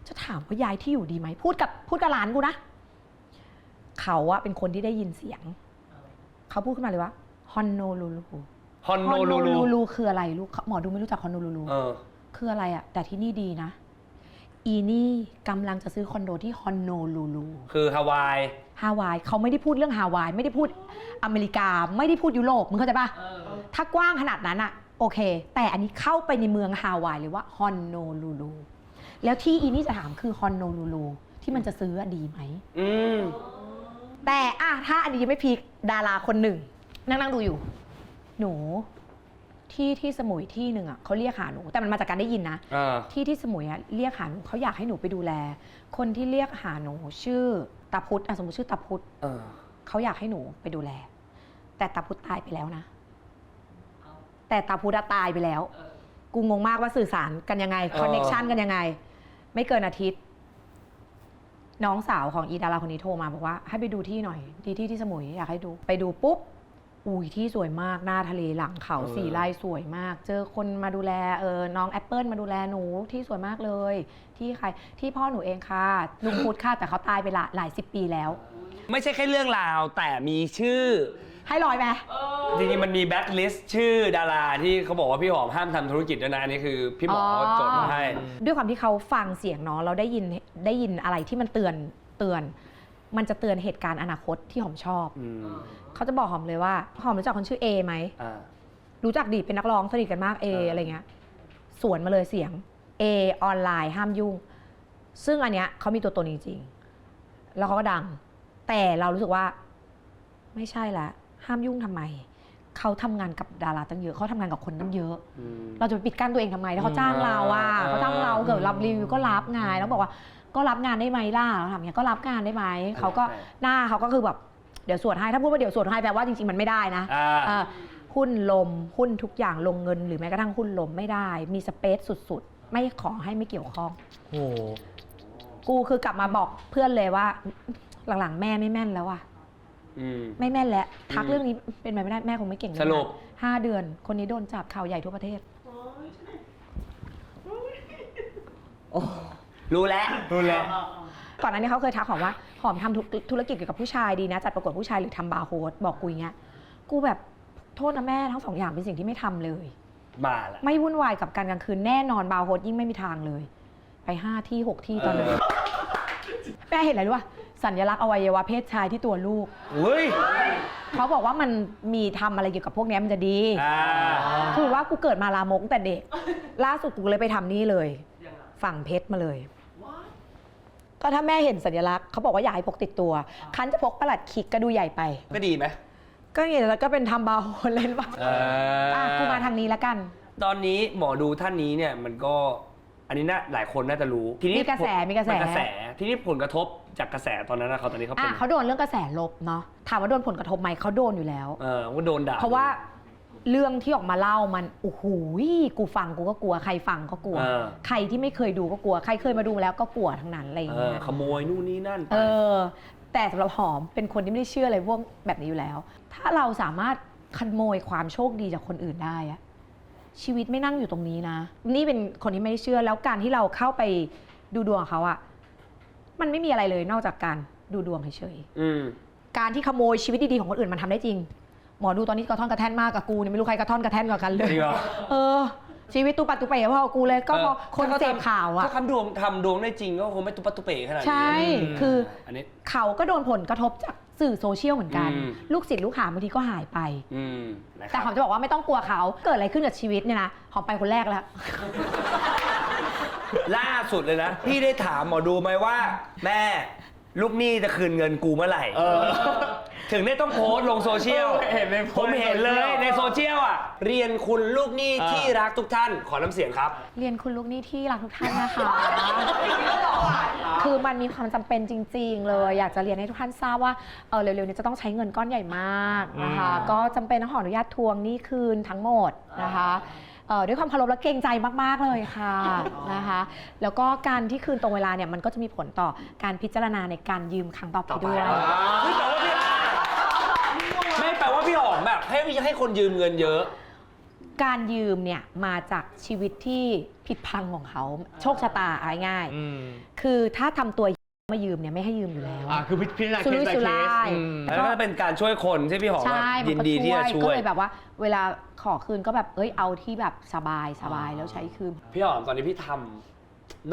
จะถามว่าย้ายที่อยู่ดีไหมพูดกับหลานกูนะเขาอะเป็นคนที่ได้ยินเสียงเขาพูดขึ้นมาเลยว่าฮอนโนลูลูคืออะไรลูกหมอดูไม่รู้จักฮอนโนลูลูคืออะไรอะแต่ที่นี่ดีนะ อีนี่กำลังจะซื้อคอนโดที่ฮอนโนลูลู คือฮาวาย ฮาวายเขาไม่ได้พูดเรื่องฮาวายไม่ได้พูดอเมริกาไม่ได้พูดยุโรปมึงเข้าใจปะถ้ากว้างขนาดนั้นอะโอเค แต่อันนี้เข้าไปในเมืองฮาวายเลยว่าฮอนโนลูลูแล้วที่อีนี่จะถามคือฮอนโนลูลูที่มันจะซื้อดีไหม แต่ถ้าอันนี้ยังไม่พีคดาราคนหนึ่งนั่งดูอยู่ หนูที่สมุยที่หนึ่งเขาเรียกหาหนูแต่มันมาจากการได้ยินนะที่สมุยเรียกหาหนูเขาอยากให้หนูไปดูแล คนที่เรียกหาหนูชื่อตาพุทธสมมติชื่อตาพุทธเขาอยากให้หนูไปดูแล แต่ตาพุทธตายไปแล้วนะแต่ตาพุทธตายไปแล้วกูงงมากว่าสื่อสารกันยังไงคอนเนคชันกันยังไงไม่เกินอาทิตย์น้องสาวของอีดาราคนนี้โทรมาบอกว่าให้ไปดูที่หน่อยที่สมุยอยากให้ดูไปดูปุ๊บอุ้ยที่สวยมากหน้าทะเลหลังเขาสีไร่สวยมากเจอคนมาดูแลน้องแอปเปิลมาดูแลหนูที่สวยมากเลยที่ใครที่พ่อหนูเองค่ะลุงพุทธค่ะแต่เขาตายไปหลาย10 ปีแล้ว ไม่ใช่แค่เรื่องราวแต่มีชื่อ ให้ลอยไหม จริงๆมันมีแบ็คลิสต์ชื่อดาราที่เขาบอกว่าพี่หอมห้ามทำธุรกิจด้วยนะอันนี้คือพี่หมอจดมาให้ด้วยความที่เขาฟังเสียงน้องเราได้ยินอะไรที่มันเตือนมันจะเตือนเหตุการณ์อนาคตที่หอมชอบเขาจะบอกหอมเลยว่าหอมรู้จักคนชื่อเอไหมรู้จักดีเป็นนักร้องสนิทกันมากเออะไรเงี้ยสวนมาเลยเสียงเอออนไลน์ห้ามยุ่งซึ่งอันเนี้ยเขามีตัวตนจริงๆแล้วเขาก็ดังแต่เรารู้สึกว่าไม่ใช่ละห้ามยุ่งทำไมเขาทำงานกับดาราตั้งเยอะเขาทำงานกับคนตั้งเยอะเราจะไปปิดกั้นตัวเองทำไมถ้าเขาจ้างเราเขาจ้างเราเกิดรับรีวิวก็รับงานแล้วบอกว่าก็รับงานได้ไหมล่ะเราถามอย่างนี้ก็รับงานได้ไหมเขาก็หน้าเขาก็คือแบบเดี๋ยวสวดให้ถ้าพูดว่าเดี๋ยวสวดให้แปลว่าจริงๆมันไม่ได้นะหุ้นลมหุ้นทุกอย่างลงเงินหรือแม้กระทั่งหุ้นลมไม่ได้มีสเปซสุดๆไม่ขอให้ไม่เกี่ยวข้องโอ้กูคือกลับมาบอกเพื่อนเลยว่าหลังๆแม่ไม่แม่นแล้วว่ะไม่แม่นแล้วทักเรื่องนี้เป็นไปไม่ได้แม่คงไม่เก่งเลยสรุป5 เดือนคนนี้โดนจับข่าวใหญ่ทั่วประเทศรู้แล้วก่อนหน้านี้เขาเคยทักหอมว่าหอมทำธุรกิจเกี่ยวกับผู้ชายดีนะจัดประกวดผู้ชายหรือทำบาร์โฮสบอกกูอย่างเงี้ยกูแบบโทษนะแม่ทั้ง2 อย่างเป็นสิ่งที่ไม่ทำเลยมาละไม่วุ่นวายกับการกลางคืนแน่นอนบาร์โฮสยิ่งไม่มีทางเลยไป5 ที่ 6 ที่ตอนนั้นแม่เห็นอะไรรู้ป่ะสัญลักษณ์อวัยวะเพศชายที่ตัวลูกเขาบอกว่ามันมีทำอะไรเกี่ยวกับพวกนี้มันจะดีคือว่ากูเกิดมาลามกแต่เด็กล่าสุดกูเลยไปทำนี่เลยฝั่งเพชรมาเลยก็ถ้าแม่เห็นสัญลักษณ์เขาบอกว่าอย่าให้พกติดตัวคันจะพกประหลัดขิกก็ดูใหญ่ไปก็ดีไหมก็อย่างนี้แล้วก็เป็นทำบาร์โฮสเล่นป่ะกูมาทางนี้แล้วกันตอนนี้หมอดูท่านนี้เนี่ยมันก็อันนี้หลายคนน่าจะรู้ทีนี้มีกระแสทีนี้ผลกระทบจากกระแสตอนนั้นนะเขาตอนนี้เขาเป็นเขาโดนเรื่องกระแสลบเนาะถามว่าโดนผลกระทบไหมเขาโดนอยู่แล้วก็โดนด่าเพราะว่าเรื่องที่ออกมาเล่ามันโอ้โหกูฟังกูก็กลัวใครฟังก็กลัวใครที่ไม่เคยดูก็กลัวใครเคยมาดูแล้วก็กลัวทั้งนั้นอะไรอย่างเงี้ยขโมยนู่นนี่นั่นแต่สำหรับหอมเป็นคนที่ไม่ได้เชื่ออะไรพวกแบบนี้อยู่แล้วถ้าเราสามารถขโมยความโชคดีจากคนอื่นได้อะชีวิตไม่นั่งอยู่ตรงนี้นะนี่เป็นคนที่ไม่ได้เชื่อแล้วการที่เราเข้าไปดูดวงเขาอะมันไม่มีอะไรเลยนอกจากการดูดวงเฉยๆการที่ขโมยชีวิตดีๆของคนอื่นมันทำได้จริงหมอดูตอนนี้กระท่อนกระแท่นมากกับกูเนี่ยไม่รู้ใครกระท่อนกระแท่นกว่ากันเลยชีวิตตุปัตตุเป๋พอกูเลยก็พอคนเสพข่าวอะถ้าทำดวงได้จริงก็คงไม่ตุปัตตุเป๋ขนาดนี้ใช่คืออันนี้เขาก็โดนผลกระทบจากสื่อโซเชียลเหมือนกันลูกศิษย์ลูกหาบางทีก็หายไปแต่หอมจะบอกว่าไม่ต้องกลัวเขาเกิดอะไรขึ้นกับชีวิตเนี่ยนะหอมไปคนแรกแล้วล่าสุดเลยนะพี่ได้ถามหมอดูไหมว่าแม่ลูกหนี้จะคืนเงินกูเมื่อไหร่ถึงได้ต้องโพสต์ลงโซเชียลผมเห็นเลยในโซเชียลอ่ะเรียนคุณลูกหนี้ที่รักทุกท่านขอน้ำเสียงครับเรียนคุณลูกหนี้ที่รักทุกท่านนะคะคือมันมีความจำเป็นจริงๆเลยอยากจะเรียนให้ทุกท่านทราบว่าเร็วๆนี้จะต้องใช้เงินก้อนใหญ่มากนะคะก็จำเป็นต้องขออนุญาตทวงหนี้คืนทั้งหมดนะคะด้วยความเคารพและเกรงใจมากๆเลยค่ะนะคะแล้วก็การที่คืนตรงเวลาเนี่ยมันก็จะมีผลต่อการพิจารณาในการยืมครั้งต่อไปด้วยไม่แปลว่าพี่หอมแบบให้คนยืมเงินเยอะการยืมเนี่ยมาจากชีวิตที่ผิดพังของเขาโชคชะตาเอาง่ายๆคือถ้าทำตัวมายืมเนี่ยไม่ให้ยืมอยู่แล้วคือพิจารณาเคส by เคสแล้วก็เป็นการช่วยคนที่พี่หอมยินดีที่จะช่วยก็เลยแบบว่าเวลาขอคืนก็แบบเอาที่แบบสบายแล้วใช้คืนพี่หอมตอนนี้พี่ท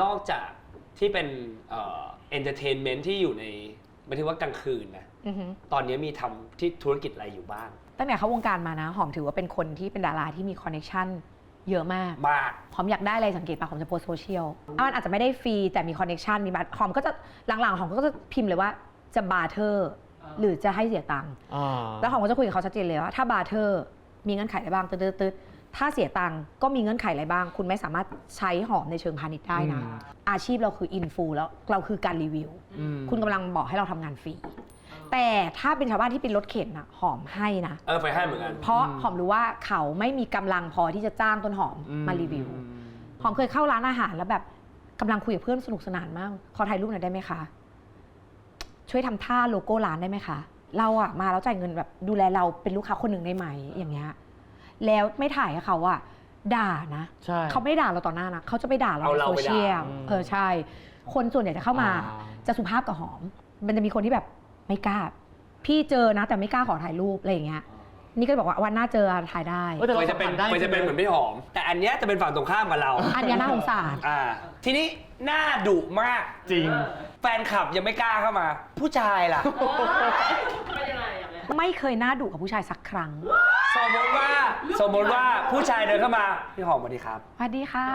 นอกจากที่เป็นเอนเตอร์เทนเมนต์ที่อยู่ในหมายถึงว่ากลางคืนนะ อือฮึ ตอนนี้มีทำที่ธุรกิจอะไรอยู่บ้าง ตั้งแต่เข้าวงการมานะหอมถือว่าเป็นคนที่เป็นดาราที่มีคอนเนคชั่นเยอะมาก มาก หอมอยากได้อะไรสังเกตป่ะหอมจะโพสโซเชียลมันอาจจะไม่ได้ฟรีแต่มีคอนเนคชันมีบัตรหอมก็จะหลังๆหอมก็จะพิมพ์เลยว่าจะบาร์เทอร์หรือจะให้เสียตังค์แล้วหอมก็จะคุยกับเขาชัดเจนเลยว่าถ้าบาร์เทอร์มีเงื่อนไขอะไรบ้างตึ๊ดถ้าเสียตังค์ก็มีเงื่อนไขอะไรบ้างคุณไม่สามารถใช้หอมในเชิงพาณิชย์ได้นะอาชีพเราคืออินฟูแล้วเราคือการรีวิวคุณกำลังบอกให้เราทำงานฟรีแต่ถ้าเป็นชาวบ้านที่เป็นรถเข็นนะหอมให้นะ ไปให้เหมือนกัน เพราะหอมรู้ว่าเขาไม่มีกำลังพอที่จะจ้างต้นหอมมารีวิว หอมเคยเข้าร้านอาหารแล้วแบบกำลังคุยกับเพื่อนสนุกสนานมากขอถ่ายรูปหน่อยได้ไหมคะ ช่วยทำท่าโลโก้ร้านได้ไหมคะ เราอะมาแล้วจ่ายเงินแบบดูแลเราเป็นลูกค้าคนหนึ่งได้ไหมอย่างเงี้ยแล้วไม่ถ่ายให้เขาอะด่านะ ใช่ เขาไม่ด่าเราต่อหน้านะเขาจะไปด่าเรา เอา ใน เรา โซ ไปด่า เชียลใช่ คนส่วนใหญ่จะเข้ามาจะสุภาพกับหอม มันจะมีคนที่แบบไม่กล้า พี่เจอนะแต่ไม่กล้าขอถ่ายรูปอะไรอย่างเงี้ยนี่ก็บอกว่าวันหน้าเจอถ่ายได้ ไปจะเป็นเหมือนพี่หอม แต่อันเนี้ยจะเป็นฝั่งตรงข้ามกับเรา อันเนี้ยน่าสงสาร ทีนี้หน้าดุมาก จริง แฟนคลับยังไม่กล้าเข้ามา ผู้ชายล่ะ ไม่เคยน่าดุกับผู้ชายสักครั้ง สมมติว่าผู้ชายเดินเข้ามาพี่หอมสวัสดีครับ สวัสดีค่ะ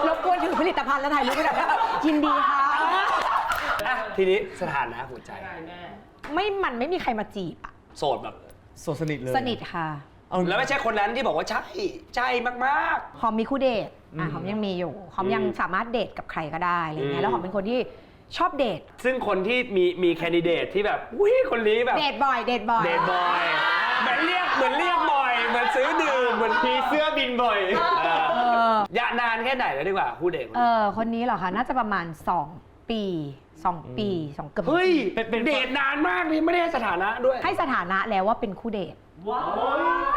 รบกวนถือผลิตภัณฑ์แล้วถ่ายรูปให้หน่อยนะยินดีค่ะ ทีนี้สถานะหัวใจ มันไม่มีใครมาจีบอะ โสดแบบ โสดสนิทเลย สนิทค่ะ แล้วไม่ใช่คนนั้นที่บอกว่าใช่มาก หอมมีคู่เดทหอมยังมีอยู่หอมยังสามารถเดทกับใครก็ได้อะไรเงี้ยแล้วหอมเป็นคนที่ชอบเดท ๆ ซึ่งคนที่มีแคนดิเดตที่แบบอุ้ยคนนี้แบบ เดทบ่อย เดทบอยเหมือนเรียกบ่อยเหมือนซื้อดื่มเหมือน มีเสื้อบินบ่อย ยะนานแค่ไหนแล้วดีกว่าคู่เดท คนนี้เหรอคะน่าจะประมาณ2 ปีเกือบ เฮ้ย เป็น เดทนานมากนี่ไม่ได้ให้สถานะด้วย ให้สถานะแล้วว่าเป็นคู่เดท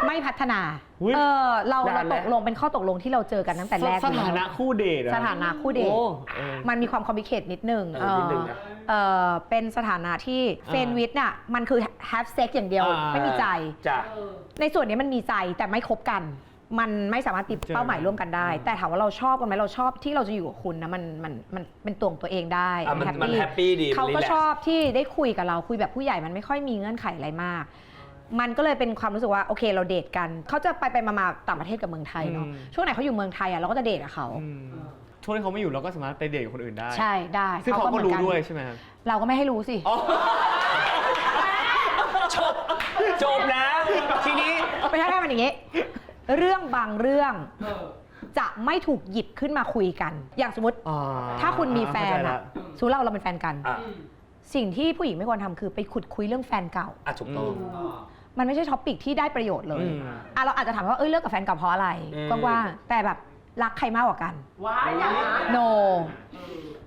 ไม่พัฒนา อุ๊ย เรา นานไหม ตกลงเป็นข้อตกลงที่เราเจอกันตั้งแต่แรก สถานะคู่เดทอะ สถานะคู่เดท โอ้ มันมีความคอมพลิเคทนิดนึง นิดนึงนะ เป็นสถานะที่เฟนวิทน่ะมันคือ have sex อย่างเดียวไม่มีใจ จ้ะ ในส่วนนี้มันมีใจแต่ไม่คบกัน มันไม่สามารถติดเป้าหมายร่วมกันได้ แต่ถามว่าเราชอบกันไหมเราชอบที่เราจะอยู่กับคุณนะมันเป็นตัวของตัวเองได้ มันแฮปปี้ดี เขาก็ มันรีแลกซ์ ชอบที่ได้คุยกับเราคุยแบบผู้ใหญ่มันไม่ค่อยมีเงื่อนไขอะไรมาก มันก็เลยเป็นความรู้สึกว่าโอเคเราเดทกันเขาจะไปมาต่างประเทศกับเมืองไทยเนาะช่วงไหนเขาอยู่เมืองไทยอ่ะเราก็จะเดทกับเขา ช่วงที่เขาไม่อยู่เราก็สามารถไปเดทกับคนอื่นได้ ใช่ได้ ซึ่งเขาก็ หมือน รู้ น ด้วยใช่ไหมครับ เราก็ไม่ให้รู้สิ จบนะทีนี้ ไม่ใช่แค่มันอย่างงี้ เรื่องบางเรื่องจะไม่ถูกหยิบขึ้นมาคุยกัน อย่างสมมติ ถ้าคุณมีแฟนอะสมมติเราเป็นแฟนกัน สิ่งที่ผู้หญิงไม่ควรทำคือไปขุดคุยเรื่องแฟนเก่า ถูกต้อง มันไม่ใช่ท็อปิกที่ได้ประโยชน์เลย เราอาจจะถามว่าเลิกกับแฟนเก่าเพราะอะไร อืม กว้างๆแต่แบบรักใครมากกว่ากัน no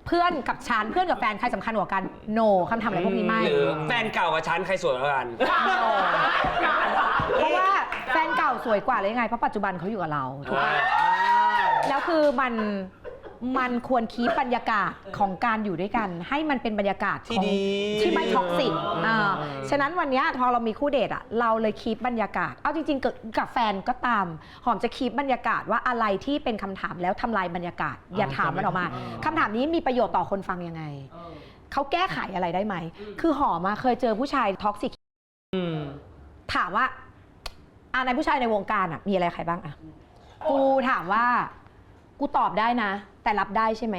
เพื่อนกับฉันเพื่อนกับแฟนใครสำคัญกว่ากัน no คำถามอะไรพวกนี้ไม่ หรือแฟนเก่ากับฉันใครสวยกว่ากัน เพราะว่าแฟนเก่าสวยกว่าเลยไงเพราะปัจจุบันเขาอยู่กับเราถูกไหมแล้วคือมันควรคีปบรรยากาศของการอยู่ด้วยกัน ให้มันเป็นบรรยากาศ ที่ดี ที่ไม่ท็อกซิกฉะนั้นวันนี้พอเรามีคู่เดทอะเราเลยคีปบรรยากาศเอาจริงๆกับแฟนก็ตามหอมจะคีปบรรยากาศว่าอะไรที่เป็นคำถามแล้วทำลายบรรยากาศอย่าถามมันออกมาคำถามนี้มีประโยชน์ต่อคนฟังยังไงเขาแก้ไขอะไรได้ไหมคือหอมเคยเจอผู้ชายท็อกซิกถามว่าในผู้ชายในวงการมีอะไรใครบ้างกูถามว่ากูตอบได้นะ แต่รับได้ใช่ไหม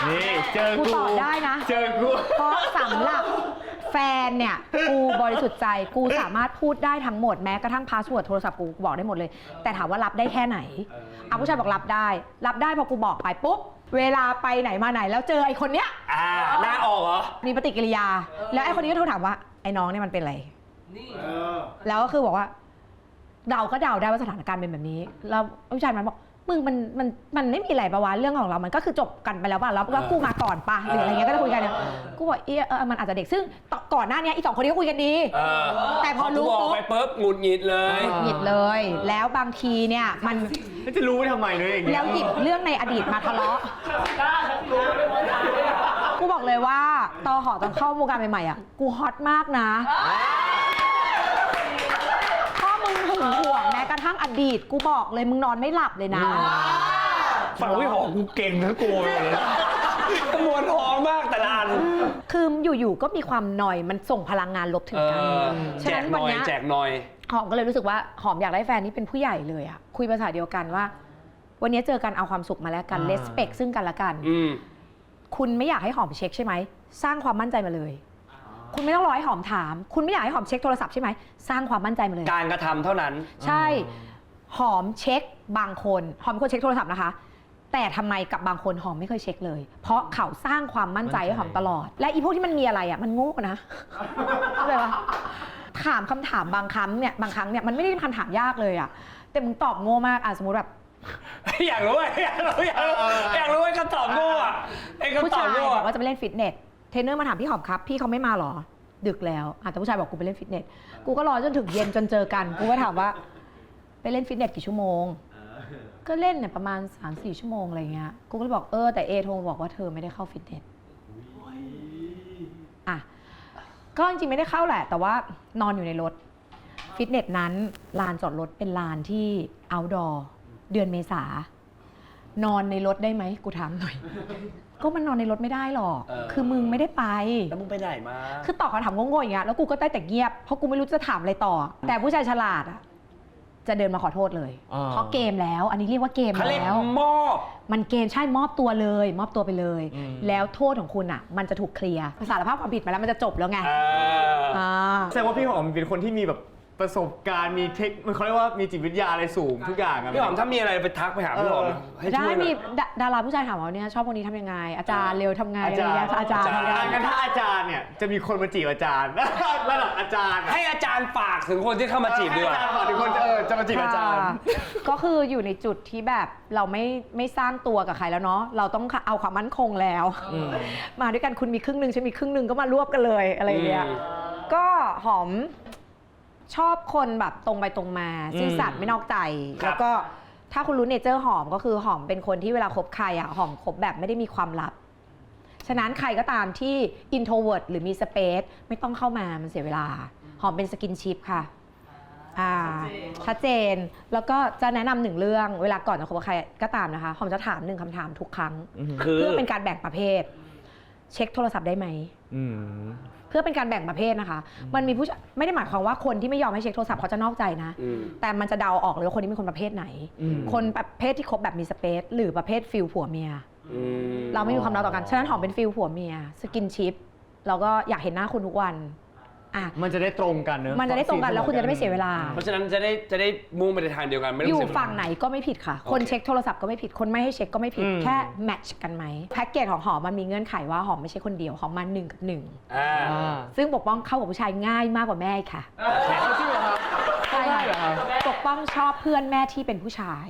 นี่เจอ กูตอบได้นะ เจอกู เพราะสำหรับแฟนเนี่ยกูบริสุทธิ์ใจกูสามารถพูดได้ทั้งหมดแม้กระทั่งพาสเวิร์ดโทรศัพท์กูบอกได้หมดเลย แต่ถามว่ารับได้แค่ไหนผู้ชายบอกรับได้พอกูบอกไปปุ๊บเวลาไปไหนมาไหนแล้วเจอไอ้คนเนี้ย หน้าออกเหรอ มีปฏิกิริยา แล้วไอ้คนนี้ก็โทรถามว่าไอ้น้องเนี่ยมันเป็นอะไรแล้วก็คือบอกว่าเดาก็เดาได้ว่าสถานการณ์เป็นแบบนี้แล้วผู้ชายมันบอกมึงมันไม่มีอะไรปะวะเรื่องของเรามันก็คือจบกันไปแล้วป่ะแล้วก็กูมาก่อนป่ะหรืออะไรเงี้ยก็จะคุยกันเนี่ยกูบอกมันอาจจะเด็กซึ่งก่อนหน้านี้อีสองคนนี้ก็คุยกันดีแต่พอรู้ บอกไปปุ๊บหงุดหงิดเลย หงิดเลย แล้วบางทีเนี่ยมัน จะรู้ทำไมเลยอย่างเงี้ย แล้วหยิบเรื่องในอดีตมาทะเลาะกูบอกเลยว่าตอนเข้าวงการใหม่ๆกูฮอตมากนะข้อ มึงหึงหวงแม้กระทั่งอดีตกูบอกเลยมึงนอนไม่หลับเลยนะ ฝั่งพี่หอมกูเก่งทั้งกูเลยนะกระมวลทองมากแต่ละอัน คืออยู่ๆก็มีความหน่อยมันส่งพลังงานลบถึงกัน แจกหน่อยแจกหน่อย หอมก็เลยรู้สึกว่าหอมอยากได้แฟนที่เป็นผู้ใหญ่เลยอะคุยภาษาเดียวกันว่า วันนี้เจอกันเอาความสุขมาแล้วกันเลสเปกซึ่งกันและกันคุณไม่อยากให้หอมเช็คใช่ไหมสร้างความมั่นใจมาเลย คุณไม่ต้องรอให้หอมถาม คุณไม่อยากให้หอมเช็คโทรศัพท์ใช่ไหมสร้างความมั่นใจมาเลย การกระทำเท่านั้น ใช่หอมเช็คบางคนหอมเป็นคนเช็คโทรศัพท์นะคะ แต่ทำไมกับบางคนหอมไม่เคยเช็คเลย เพราะเขาสร้างความมั่นใจให้หอมตลอด และอีพวกที่มันมีอะไรอ่ะมันโง่นะเข้าใจปะถามคำถามบางครั้งเนี่ยมันไม่ได้เป็นคำถามยากเลยอ่ะแต่มึงตอบโง่มากอ่ะสมมติแบบ อยากรู้ว่าคำตอบโง่อะไอ้คำ ผู้ ตอ ชา บ ย โง่ บอ อะ กว่าจะไปเล่นฟิตเนสเทรนเนอร์มาถามพี่หอมครับพี่เขาไม่มาหรอดึกแล้วแต่ผู้ชายบอกกูไปเล่นฟิตเนสกูก็รอจนถึงเย็นจนเจอกันกูก็ถามว่าไปเล่นฟิตเนสกี่ชั่วโมงก็เล่นเนี่ยประมาณ 3-4 ชั่วโมงอะไรเงี้ยกูก็เลยบอกแต่เอโทรบอกว่าเธอไม่ได้เข้าฟิตเนสอ่ะก็จริงๆไม่ได้เข้าแหละแต่ว่านอนอยู่ในรถฟิตเนสนั้นลานจอดรถเป็นลานที่ outdoor เดือนเมษานอนในรถได้ไหมกูถามหน่อย ก็มันนอนในรถไม่ได้หรอกคือมึงไม่ได้ไป แล้วมึงไปไหนมา คือตอบคำถามโง่ๆอย่างเงี้ยแล้วกูก็ได้แต่เงียบเพราะกูไม่รู้จะถามอะไรต่อ แต่ผู้ชายฉลาดอ่ะจะเดินมาขอโทษเลยเพราะเกมแล้วอันนี้เรียกว่าเกม เขาเรียก แล้ว มอบ มันเกมใช่มอบตัวเลยมอบตัวไปเลย แล้วโทษของคุณอ่ะมันจะถูกเคลียร์สารภาพความผิดมาแล้วมันจะจบแล้วไง แสดงว่าพี่หอมเป็นคนที่มีแบบประสบการณ์มีเทคเขาเรียกว่ามีจิตวิทยาอะไรสูงทุกอย่างอะ พี่หอมถ้ามีอะไรไปทักไปหาพี่หอมให้ ได้ ช่วยหน่ มี อย ดาราผู้ชายถามว่าเนี่ยชอบคนนี้ทำยังไง อาจารย์เร็วทำไงอะไรอย่างเงี้ยอาจารย์ทำไง งั้นถ้าอาจารย์เนี่ยจะมีคนมาจีบอาจารย์ระดับอาจารย์อะ ให้อาจารย์ฝากถึงคนที่เข้ามาจีบดีกว่า ให้อาจารย์ฝากถึงคนจะมาจีบอาจารย์ ค่ะก็คืออยู่ในจุดที่แบบเราไม่สร้างตัวกับใครแล้วเนาะเราต้องเอาความมั่นคงแล้ว มาด้วยกันคุณมีครึ่งหนึ่งฉันมีครึ่งหนึ่งก็มารวบกันเลยอะไรอย่างเงี้ยก็หอมชอบคนแบบตรงไปตรงมาซื่อสัตย์ไม่นอกใจ แล้วก็ถ้าคุณรู้เนเจอร์หอมก็คือหอมเป็นคนที่เวลาคบใครอะหอมคบแบบไม่ได้มีความลับ ฉะนั้นใครก็ตามที่ introvert หรือมี space ไม่ต้องเข้ามามันเสียเวลาหอมเป็นสกินชิพค่ะชัดเจนแล้วก็จะแนะนำหนึ่งเรื่องเวลาก่อนจะคบกับใครก็ตามนะคะหอมจะถามหนึ่งคำถามทุกครั้งเพื่อเป็นการแบ่งประเภท เช็คโทรศัพท์ได้ไหมเพื่อเป็นการแบ่งประเภทนะคะ มันมีผู้ไม่ได้หมายความว่าคนที่ไม่ยอมให้เช็คโทรศัพท์เขาจะนอกใจนะแต่มันจะเดาออกเลยว่าคนนี้เป็นคนประเภทไหนคนประเภทที่คบแบบมีสเปซหรือประเภทฟิลผัวเมียเราไม่มีความลับต่อกันฉะนั้นหอมเป็นฟิลผัวเมียสกินชิปเราก็อยากเห็นหน้าคุณทุกวันมันจะได้ตรงกันเนอะ มันจะได้ตรงกันแล้วคุณจะได้ไม่เสียเวลา เพราะฉะนั้นจะได้มุ่งไปในทางเดียวกันไม่ต้ อ อง ยู่ เสียเวลา ฝั่งไหนก็ไม่ผิดค่ะ คนเช็คโทรศัพท์ก็ไม่ผิดคนไม่ให้เช็คก็ไม่ผิดแค่แมทช์กันไหมแพ็กเกจของหอมมันมีเงื่อนไขว่าหอมไม่ใช่คนเดียวหอมมา1 กับ 1ซึ่งปกป้องเข้ากับผู้ชายง่ายมากกว่าแม่ค่ะใช่ค่ะปกป้องชอบเพื่อนแม่ที่เป็นผู้ชาย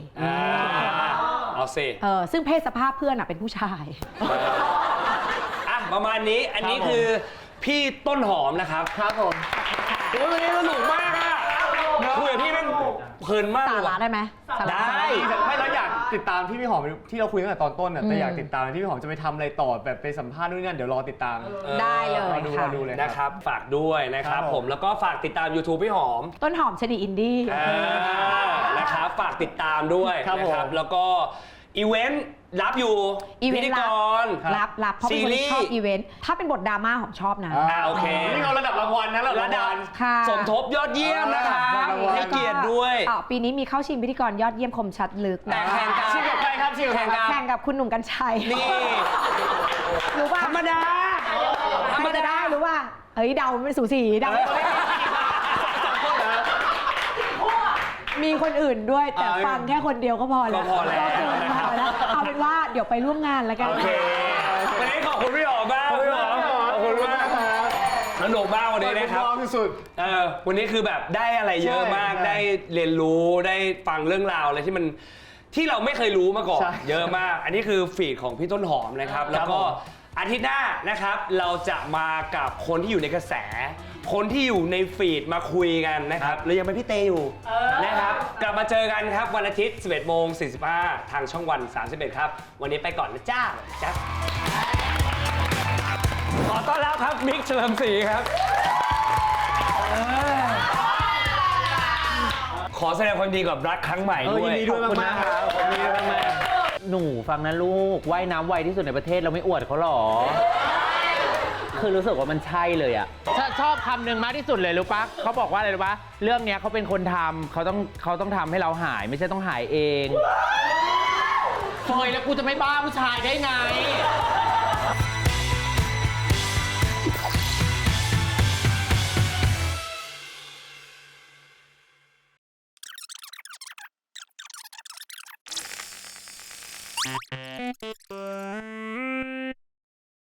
เอาสิซึ่งเพศสภาพเพื่อนเป็นผู้ชายประมาณนี้อันนี้คือพี่ต้นหอมนะครับครับผมวันนี้สนุกมากอะคุยกับพี่แม่งเพลินมาก สาระได้ไหมได้ไม่แล้วอยากติดตามพี่หอมที่เราคุยตั้งแต่ตอนต้นแต่อยากติดตามที่พี่หอมจะไปทำอะไรต่อแบบไปสัมภาษณ์นู่นนั่นเดี๋ยวรอติดตามได้เลยค่ะดูเลยนะครับฝากด้วยนะครับผมแล้วก็ฝากติดตาม YouTube พี่หอมต้นหอมชนีอินดี้นะครับฝากติดตามด้วยนะครับแล้วก็อีเวนต์รับอยู่พิธีกรรับเพราะเป็นคนที่ชอบอีเวนต์ถ้าเป็นบทดราม่าหอมชอบนะโอเคนี่เราระดับรางวัลนะระดับสมทบยอดเยี่ยมนะคะให้เกียรติด้วยปีนี้มีเข้าชิงพิธีกรยอดเยี่ยมคมชัดลึกแต่แข่งกับชิงกับใครครับชิงกับคุณหนุ่มกัญชัยนี่รู้ป่ะธรรมดาจะได้รู้ป่ะเดาไม่สูสีเดามีคนอื่นด้วยแต่ฟังแค่คนเดียวก็พอแล้วเอาเป็นว่าเดี๋ยวไปร่วมงานแล้วกันโอเควันนี้ขอบคุณพี่หอมมากพี่หอมขอบคุณมากสนุกมากวันนี้นะครับสุดวันนี้คือแบบได้อะไรเยอะมากได้เรียนรู้ได้ฟังเรื่องราวอะไรที่เราไม่เคยรู้มาก่อนเยอะมากอันนี้คือฟีดของพี่ต้นหอมนะครับแล้วก็อาทิตย์หน้านะครับเราจะมากับคนที่อยู่ในกระแสคนที่อยู่ในฟีดมาคุยกันนะครับแล้วยังเป็นพี่เตอยู่นะครับกลับมาเจอกันครับวันอาทิตย์ 11:45 ทางช่องวัน 31 ครับวันนี้ไปก่อนนะจ้าจ๊ะขอต้อนรับครับมิกเฉลิมศรีครับ ขอแสดงความดีกับรักครั้งใหม่ ยิ ด้วย นดีด้วยมากๆครับขอบคุณมาก หนูฟังนะลูกว่ายน้ำไวที่สุดในประเทศเราไม่อวดเขาหรอ คือรู้สึกว่ามันใช่เลยอะชอบคำหนึ่งมากที่สุดเลยรู้ปะเขาบอกว่าอะไรรู้ปะเรื่องเนี้ยเขาเป็นคนทำเขาต้องทำให้เราหายไม่ใช่ต้องหายเองฟอยแล้วกูจะไม่บ้าผู้ชายได้ไง